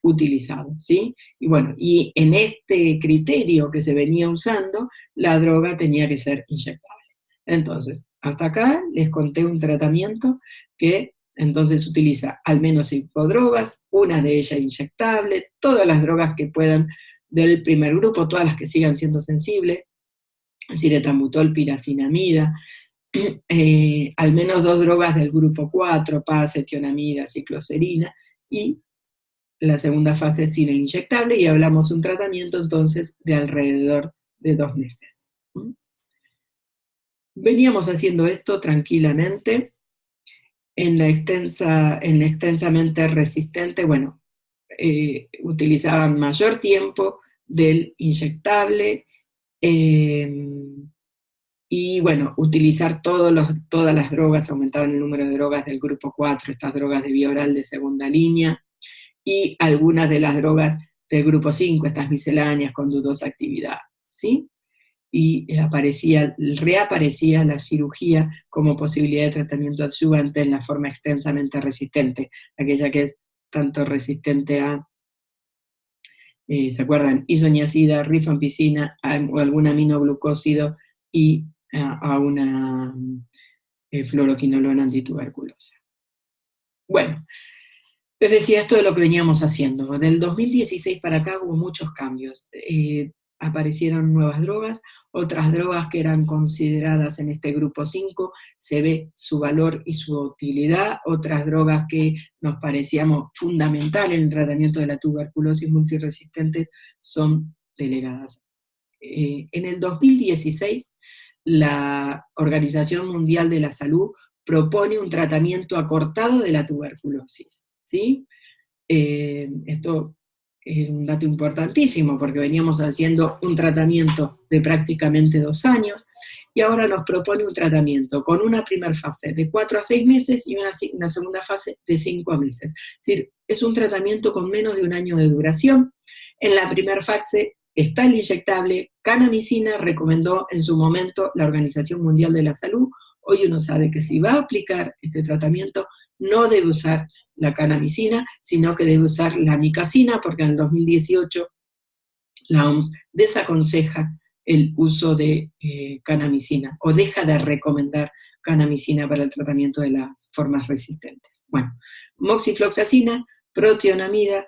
A: utilizado, ¿sí? Y bueno, y en este criterio que se venía usando, la droga tenía que ser inyectable. Entonces, hasta acá les conté un tratamiento que entonces utiliza al menos 5 drogas, una de ellas inyectable, todas las drogas que puedan del primer grupo, todas las que sigan siendo sensibles, ciretambutol, piracinamida, al menos 2 drogas del grupo 4, paz, etionamida, cicloserina, y la segunda fase sin el inyectable, y hablamos un tratamiento entonces de alrededor de 2 meses. Veníamos haciendo esto tranquilamente. En la extensamente resistente, bueno, utilizaban mayor tiempo del inyectable, y bueno, utilizar todas las drogas, aumentaban el número de drogas del grupo 4, estas drogas de vía oral de segunda línea, y algunas de las drogas del grupo 5, estas misceláneas con dudosa actividad, ¿sí? Y reaparecía la cirugía como posibilidad de tratamiento adyuvante en la forma extensamente resistente, aquella que es tanto resistente a, ¿se acuerdan? Isoniazida, rifampicina, o algún aminoglucósido y a una fluoroquinolona antituberculosa. Bueno, les decía esto de lo que veníamos haciendo. Del 2016 para acá hubo muchos cambios. Aparecieron nuevas drogas, otras drogas que eran consideradas en este grupo 5, se ve su valor y su utilidad, otras drogas que nos parecíamos fundamentales en el tratamiento de la tuberculosis multiresistente son delegadas. En el 2016, la Organización Mundial de la Salud propone un tratamiento acortado de la tuberculosis, ¿sí? Esto es un dato importantísimo porque veníamos haciendo un tratamiento de prácticamente 2 años y ahora nos propone un tratamiento con una primera fase de 4 a 6 meses y una segunda fase de 5 meses. Es decir, es un tratamiento con menos de 1 año de duración. En la primera fase está el inyectable, canamicina recomendó en su momento la Organización Mundial de la Salud. Hoy uno sabe que si va a aplicar este tratamiento no debe usar la canamicina, sino que debe usar la amicacina, porque en el 2018 la OMS desaconseja el uso de canamicina, o deja de recomendar canamicina para el tratamiento de las formas resistentes. Bueno, moxifloxacina, protionamida,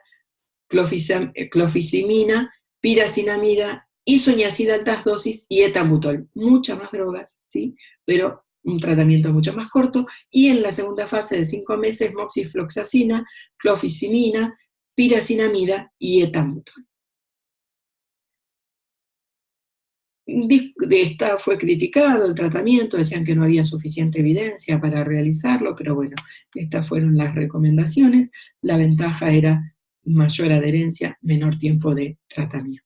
A: clofizimina, piracinamida, isoniazida altas dosis y etambutol. Muchas más drogas, ¿sí? Pero un tratamiento mucho más corto, y en la segunda fase de 5 meses, moxifloxacina, clofizimina, piracinamida y etambutol. De esta fue criticado el tratamiento, decían que no había suficiente evidencia para realizarlo, pero bueno, estas fueron las recomendaciones. La ventaja era mayor adherencia, menor tiempo de tratamiento.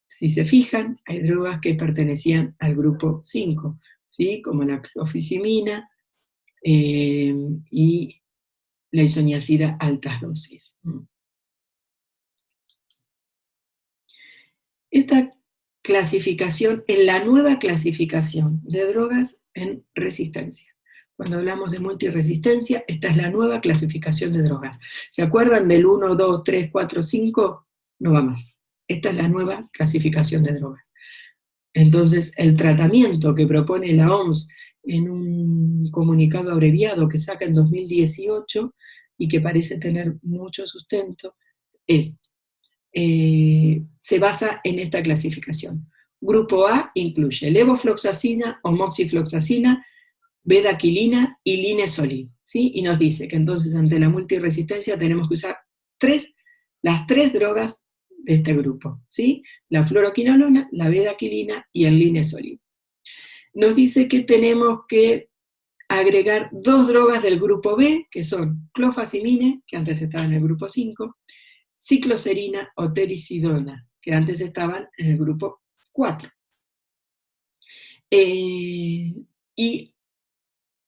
A: Si se fijan, hay drogas que pertenecían al grupo 5, ¿sí? Como la clofizimina y la isoniazida altas dosis. Esta clasificación, en la nueva clasificación de drogas en resistencia. Cuando hablamos de multiresistencia, esta es la nueva clasificación de drogas. ¿Se acuerdan del 1, 2, 3, 4, 5? No va más. Esta es la nueva clasificación de drogas. Entonces, el tratamiento que propone la OMS en un comunicado abreviado que saca en 2018 y que parece tener mucho sustento, se basa en esta clasificación. Grupo A incluye levofloxacina o moxifloxacina, bedaquilina y linezolid, ¿sí? Y nos dice que entonces ante la multiresistencia tenemos que usar las tres drogas de este grupo, ¿sí? La fluoroquinolona, la bedaquilina y el linezolid. Nos dice que tenemos que agregar 2 drogas del grupo B, que son clofazimine, que antes estaba en el grupo 5, cicloserina o tericidona, que antes estaban en el grupo 4. Y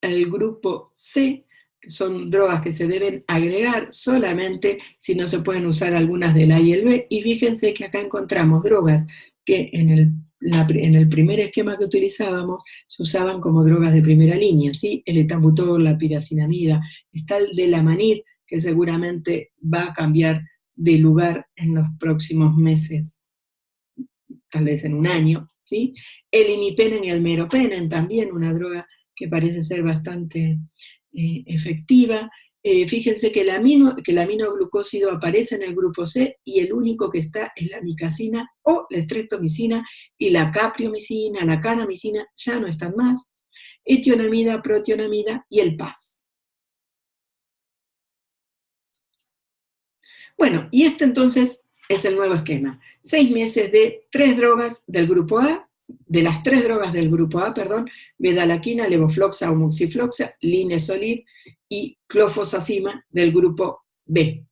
A: el grupo C, que son drogas que se deben agregar solamente si no se pueden usar algunas del A y el B, y fíjense que acá encontramos drogas que en el primer esquema que utilizábamos se usaban como drogas de primera línea, ¿sí? El etambutol, la piracinamida, está el delamanid, que seguramente va a cambiar de lugar en los próximos meses, tal vez en un año, ¿sí? El imipenen y el meropenen, también una droga que parece ser bastante efectiva. Fíjense que el aminoglucósido aparece en el grupo C y el único que está es la micacina o la streptomicina, y la capriomicina, la canamicina ya no están más. Etionamida, protionamida y el PAS. Bueno, y este entonces es el nuevo esquema. 6 meses de 3 drogas del grupo A, de las 3 drogas del grupo A, bedalaquina, levofloxa o moxifloxa, linezolid y clofosacima del grupo B.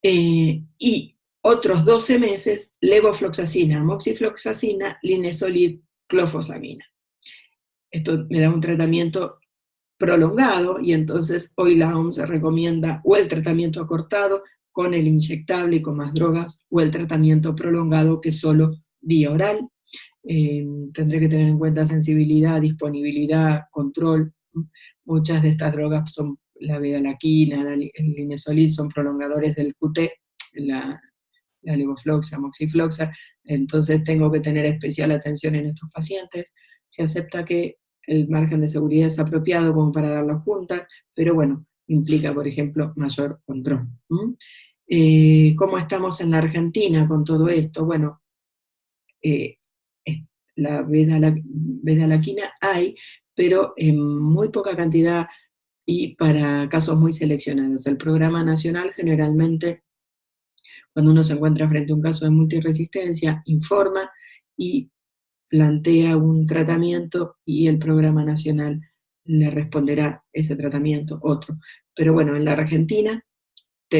A: Y otros 12 meses, levofloxacina, moxifloxacina, linezolid, clofosamina. Esto me da un tratamiento prolongado, y entonces hoy la OMS recomienda o el tratamiento acortado con el inyectable y con más drogas, o el tratamiento prolongado que es solo vía oral. Tendré que tener en cuenta sensibilidad, disponibilidad, control. Muchas de estas drogas son la bedalaquina, el linezolid, son prolongadores del QT, la levofloxa, moxifloxa, entonces tengo que tener especial atención en estos pacientes. Se acepta que el margen de seguridad es apropiado como para darlo juntas, pero bueno, implica, por ejemplo, mayor control. ¿Cómo estamos en la Argentina con todo esto? Bueno, la bedalaquina hay, pero en muy poca cantidad y para casos muy seleccionados. El programa nacional generalmente, cuando uno se encuentra frente a un caso de multiresistencia, informa y plantea un tratamiento, y el programa nacional le responderá ese tratamiento, otro. Pero bueno, en la Argentina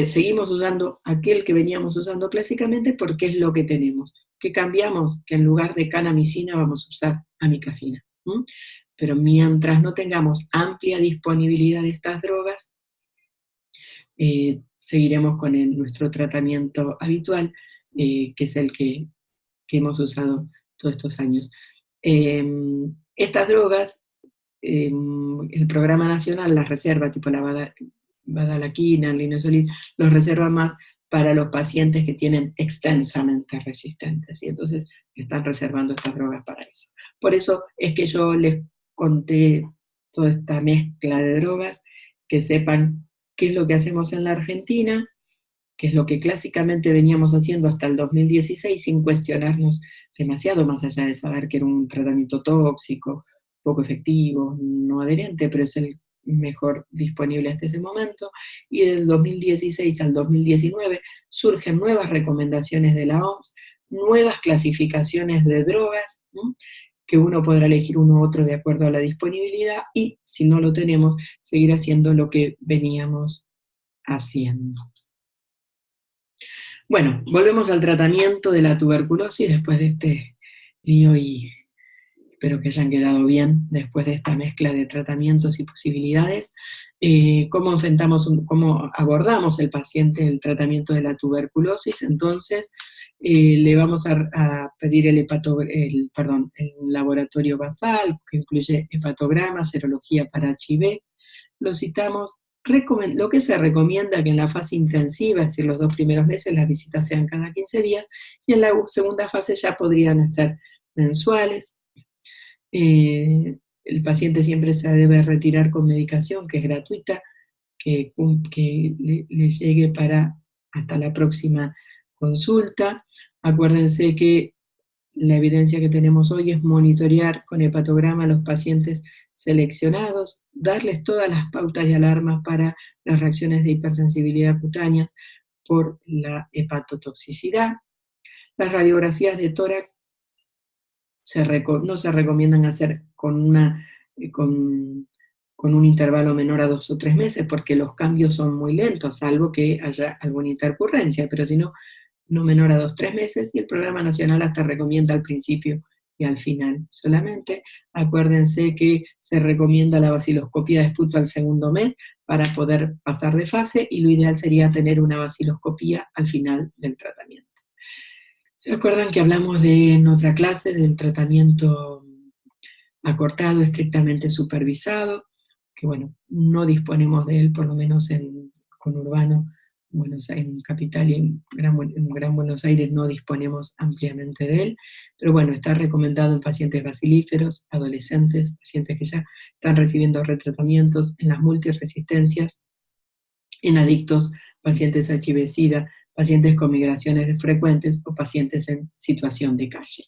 A: seguimos usando aquel que veníamos usando clásicamente porque es lo que tenemos. ¿Qué cambiamos? Que en lugar de canamicina vamos a usar amicacina. Pero mientras no tengamos amplia disponibilidad de estas drogas, seguiremos con nuestro tratamiento habitual, que es el que hemos usado todos estos años. Estas drogas, el programa nacional las reserva, tipo la badalaquina, el linezolid, los reserva más para los pacientes que tienen extensamente resistentes, y entonces están reservando estas drogas para eso. Por eso es que yo les conté toda esta mezcla de drogas, que sepan qué es lo que hacemos en la Argentina, que es lo que clásicamente veníamos haciendo hasta el 2016, sin cuestionarnos demasiado, más allá de saber que era un tratamiento tóxico, poco efectivo, no adherente, pero es el mejor disponible hasta ese momento. Y del 2016 al 2019 surgen nuevas recomendaciones de la OMS, nuevas clasificaciones de drogas, ¿no?, que uno podrá elegir uno u otro de acuerdo a la disponibilidad, y si no lo tenemos, seguir haciendo lo que veníamos haciendo. Bueno, volvemos al tratamiento de la tuberculosis después de este lío y espero que hayan quedado bien después de esta mezcla de tratamientos y posibilidades. Cómo abordamos el paciente el tratamiento de la tuberculosis? Entonces, le vamos a pedir el laboratorio basal, que incluye hepatograma, serología para HIV. Lo citamos. Lo que se recomienda que en la fase intensiva, es decir, los 2 primeros meses, las visitas sean cada 15 días, y en la segunda fase ya podrían ser mensuales. El paciente siempre se debe retirar con medicación, que es gratuita, que le llegue hasta la próxima consulta. Acuérdense que la evidencia que tenemos hoy es monitorear con hepatograma a los pacientes seleccionados, darles todas las pautas y alarmas para las reacciones de hipersensibilidad cutáneas por la hepatotoxicidad. Las radiografías de tórax no se recomiendan hacer con un intervalo menor a 2 o 3 meses, porque los cambios son muy lentos, salvo que haya alguna intercurrencia, pero si no, no menor a 2 o 3 meses, y el Programa Nacional hasta recomienda al principio y al final solamente. Acuérdense que se recomienda la vaciloscopía de esputo al segundo mes para poder pasar de fase, y lo ideal sería tener una vaciloscopía al final del tratamiento. ¿Se acuerdan que hablamos en otra clase del tratamiento acortado, estrictamente supervisado? Que bueno, no disponemos de él, por lo menos en conurbano, en Capital y en Gran Buenos Aires no disponemos ampliamente de él, pero bueno, está recomendado en pacientes bacilíferos, adolescentes, pacientes que ya están recibiendo retratamientos, en las multiresistencias, en adictos, pacientes HIV-Sida, pacientes con migraciones frecuentes o pacientes en situación de calle.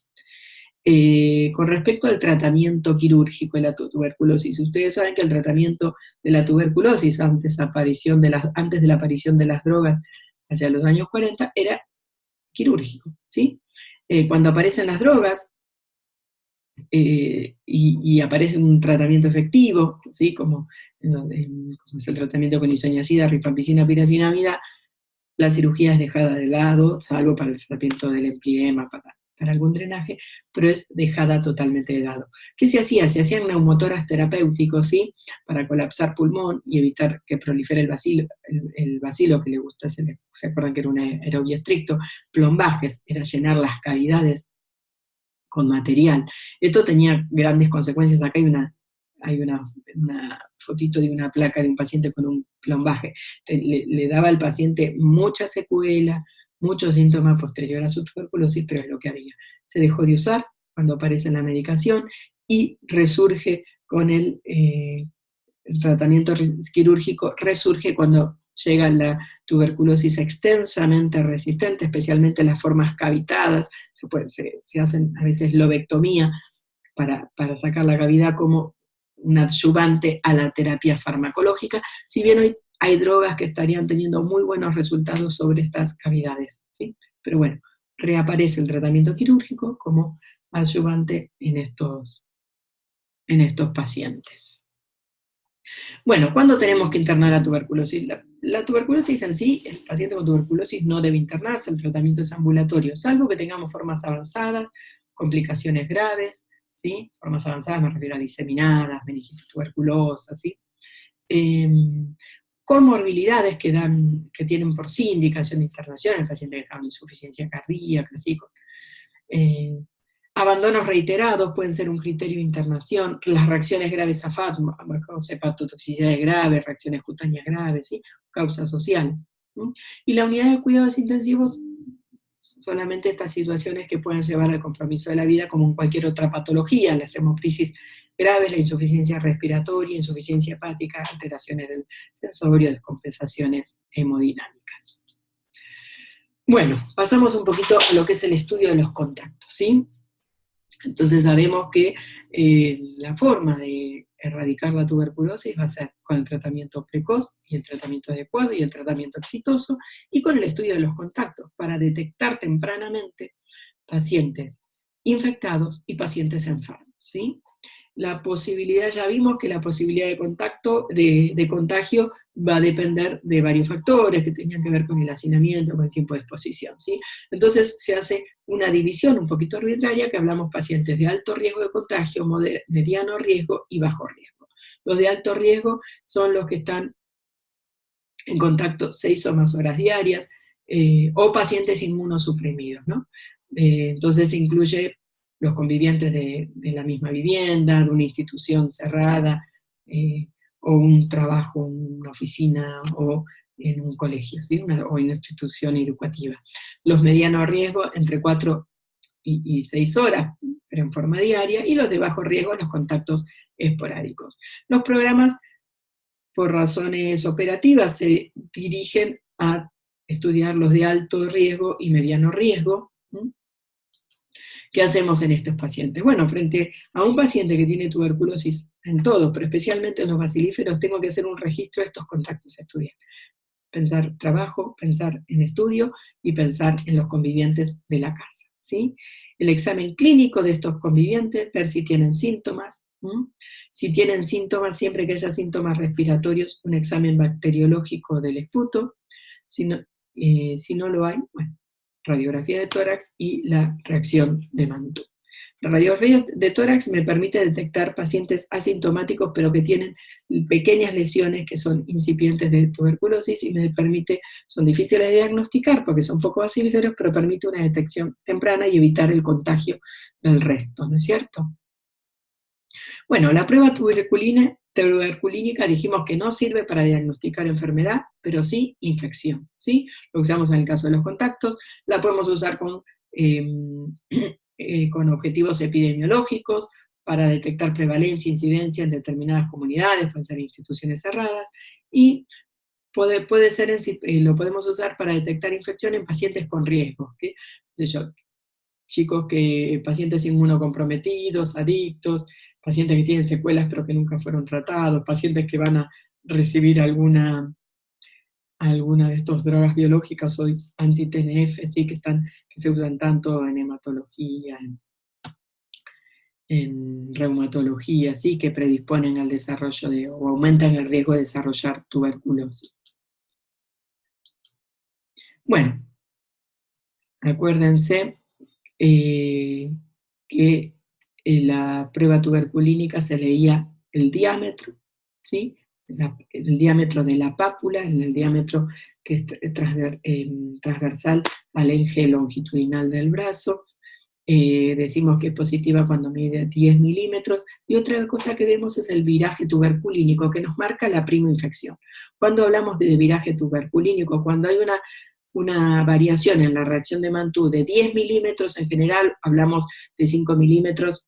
A: Con respecto al tratamiento quirúrgico de la tuberculosis, ustedes saben que el tratamiento de la tuberculosis antes de la aparición de las drogas hacia los años 40 era quirúrgico, ¿sí? Cuando aparecen las drogas y aparece un tratamiento efectivo, ¿sí? Como es el tratamiento con isoniazida, rifampicina, piracinamida, la cirugía es dejada de lado, salvo para el tratamiento del empiema, para algún drenaje, pero es dejada totalmente de lado. ¿Qué se hacía? Se hacían neumotoras terapéuticos, ¿sí? Para colapsar pulmón y evitar que prolifere el bacilo que le gusta, ¿se acuerdan que era un aerobio estricto? Plombajes, era llenar las cavidades con material. Esto tenía grandes consecuencias. Acá hay una fotito de una placa de un paciente con un plombaje. Le daba al paciente mucha secuela, muchos síntomas posterior a su tuberculosis, pero es lo que había. Se dejó de usar cuando aparece la medicación y resurge con el tratamiento quirúrgico, resurge cuando llega la tuberculosis extensamente resistente, especialmente las formas cavitadas. Se hacen a veces lobectomía para sacar la cavidad como un adyuvante a la terapia farmacológica, si bien hoy hay drogas que estarían teniendo muy buenos resultados sobre estas cavidades, ¿sí? Pero bueno, reaparece el tratamiento quirúrgico como adyuvante en estos pacientes. Bueno, ¿cuándo tenemos que internar la tuberculosis? La tuberculosis en sí, el paciente con tuberculosis no debe internarse, el tratamiento es ambulatorio, salvo que tengamos formas avanzadas, complicaciones graves, ¿sí? Formas avanzadas me refiero a diseminadas, meningitis tuberculosa, ¿sí? Comorbilidades que tienen por sí indicación de internación, el paciente que está con insuficiencia cardíaca, ¿sí? Abandonos reiterados pueden ser un criterio de internación, las reacciones graves a fármacos, hepatotoxicidades graves, reacciones cutáneas graves, ¿sí? Causas sociales. ¿Sí? Y la unidad de cuidados intensivos, solamente estas situaciones que pueden llevar al compromiso de la vida, como en cualquier otra patología, las hemoptisis graves, la insuficiencia respiratoria, insuficiencia hepática, alteraciones del sensorio, descompensaciones hemodinámicas. Bueno, pasamos un poquito a lo que es el estudio de los contactos, ¿sí? Entonces sabemos que la forma de erradicar la tuberculosis va a ser con el tratamiento precoz y el tratamiento adecuado y el tratamiento exitoso, y con el estudio de los contactos para detectar tempranamente pacientes infectados y pacientes enfermos, ¿sí? la posibilidad, ya vimos que la posibilidad de contacto, de contagio, va a depender de varios factores que tenían que ver con el hacinamiento, con el tiempo de exposición, ¿sí? Entonces se hace una división un poquito arbitraria, que hablamos pacientes de alto riesgo de contagio, mediano riesgo y bajo riesgo. Los de alto riesgo son los que están en contacto 6 o más horas diarias, o pacientes inmunosuprimidos, ¿no? Entonces incluye los convivientes de la misma vivienda, de una institución cerrada, o un trabajo en una oficina, o en un colegio, ¿sí? O en una institución educativa. Los medianos riesgo, entre 4 y 6 horas, pero en forma diaria, y los de bajo riesgo, los contactos esporádicos. Los programas, por razones operativas, se dirigen a estudiar los de alto riesgo y mediano riesgo. ¿Qué hacemos en estos pacientes? Bueno, frente a un paciente que tiene tuberculosis en todo, pero especialmente en los bacilíferos, tengo que hacer un registro de estos contactos a estudiar. Pensar trabajo, pensar en estudio y pensar en los convivientes de la casa, ¿sí? El examen clínico de estos convivientes, ver si tienen síntomas. Si tienen síntomas, siempre que haya síntomas respiratorios, un examen bacteriológico del esputo. Si no lo hay, bueno, radiografía de tórax y la reacción de Mantoux. La radiografía de tórax me permite detectar pacientes asintomáticos, pero que tienen pequeñas lesiones que son incipientes de tuberculosis, y me permite, son difíciles de diagnosticar porque son poco bacilíferos, pero permite una detección temprana y evitar el contagio del resto, ¿no es cierto? Bueno, la prueba tuberculínica dijimos que no sirve para diagnosticar enfermedad, pero sí infección, ¿sí? Lo usamos en el caso de los contactos, la podemos usar con objetivos epidemiológicos, para detectar prevalencia e incidencia en determinadas comunidades, pueden ser instituciones cerradas, y lo podemos usar para detectar infección en pacientes con riesgo, ¿sí? Pacientes inmunocomprometidos, adictos, pacientes que tienen secuelas pero que nunca fueron tratados, pacientes que van a recibir alguna de estas drogas biológicas o anti-TNF, ¿sí? que se usan tanto en hematología, en reumatología, ¿sí? que predisponen al desarrollo o aumentan el riesgo de desarrollar tuberculosis. Bueno, acuérdense que la prueba tuberculínica se leía el diámetro, ¿sí? El diámetro de la pápula, en el diámetro que es transversal al eje longitudinal del brazo. Decimos que es positiva cuando mide 10 milímetros, y otra cosa que vemos es el viraje tuberculínico, que nos marca la primoinfección. Cuando hablamos de viraje tuberculínico, cuando hay una variación en la reacción de Mantoux de 10 milímetros, en general hablamos de 5 milímetros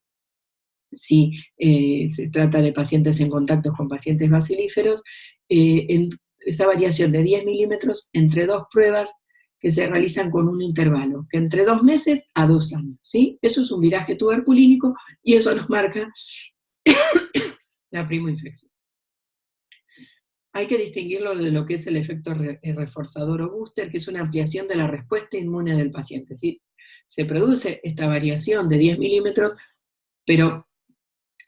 A: si se trata de pacientes en contacto con pacientes bacilíferos, esa variación de 10 milímetros entre dos pruebas que se realizan con un intervalo, que entre 2 meses a 2 años, ¿sí? Eso es un viraje tuberculínico, y eso nos marca la primoinfección. Hay que distinguirlo de lo que es el efecto reforzador o booster, que es una ampliación de la respuesta inmune del paciente, ¿sí? Se produce esta variación de 10 milímetros, pero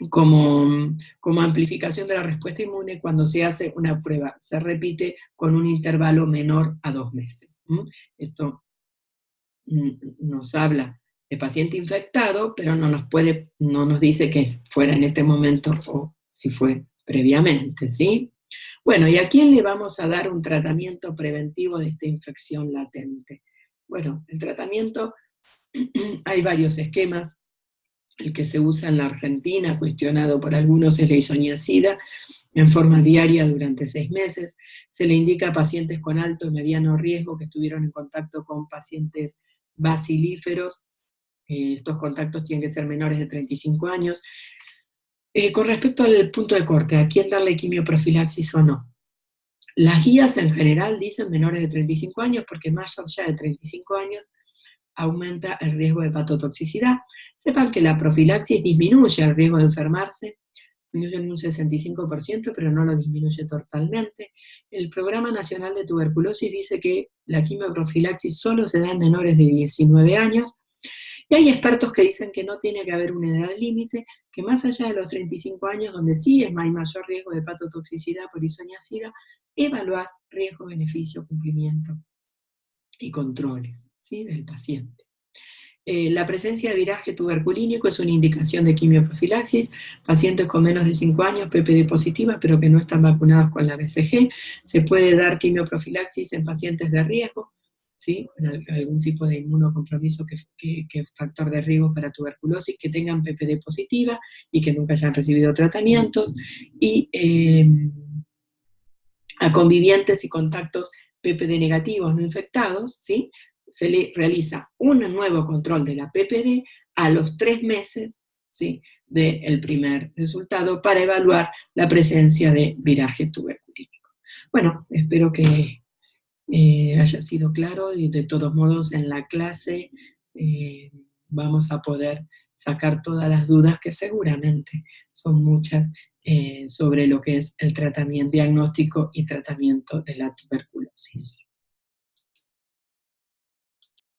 A: como amplificación de la respuesta inmune cuando se hace una prueba. Se repite con un intervalo menor a 2 meses. Esto nos habla de paciente infectado, pero no nos dice que fuera en este momento o si fue previamente, ¿sí? Bueno, ¿y a quién le vamos a dar un tratamiento preventivo de esta infección latente? Bueno, el tratamiento, hay varios esquemas. El que se usa en la Argentina, cuestionado por algunos, es la isoniazida, en forma diaria durante 6 meses. Se le indica a pacientes con alto y mediano riesgo que estuvieron en contacto con pacientes bacilíferos. Estos contactos tienen que ser menores de 35 años. Con respecto al punto de corte, ¿a quién darle quimioprofilaxis o no? Las guías en general dicen menores de 35 años, porque más allá de 35 años aumenta el riesgo de hepatotoxicidad. Sepan que la profilaxis disminuye el riesgo de enfermarse, disminuye en un 65%, pero no lo disminuye totalmente. El Programa Nacional de Tuberculosis dice que la quimioprofilaxis solo se da en menores de 19 años, Y hay expertos que dicen que no tiene que haber una edad límite, que más allá de los 35 años, donde sí hay mayor riesgo de hepatotoxicidad por isoniazida, evaluar riesgo, beneficio, cumplimiento y controles, ¿sí?, del paciente. La presencia de viraje tuberculínico es una indicación de quimioprofilaxis. Pacientes con menos de 5 años, PPD positiva, pero que no están vacunados con la BCG. Se puede dar quimioprofilaxis en pacientes de riesgo, ¿sí?, con algún tipo de inmunocompromiso que es factor de riesgo para tuberculosis, que tengan PPD positiva y que nunca hayan recibido tratamientos. Y a convivientes y contactos PPD negativos no infectados, ¿sí?, se le realiza un nuevo control de la PPD a los 3 meses, ¿sí?, del primer resultado para evaluar la presencia de viraje tuberculínico. Bueno, espero que haya sido claro, y de todos modos en la clase vamos a poder sacar todas las dudas, que seguramente son muchas, sobre lo que es el tratamiento, diagnóstico y tratamiento de la tuberculosis.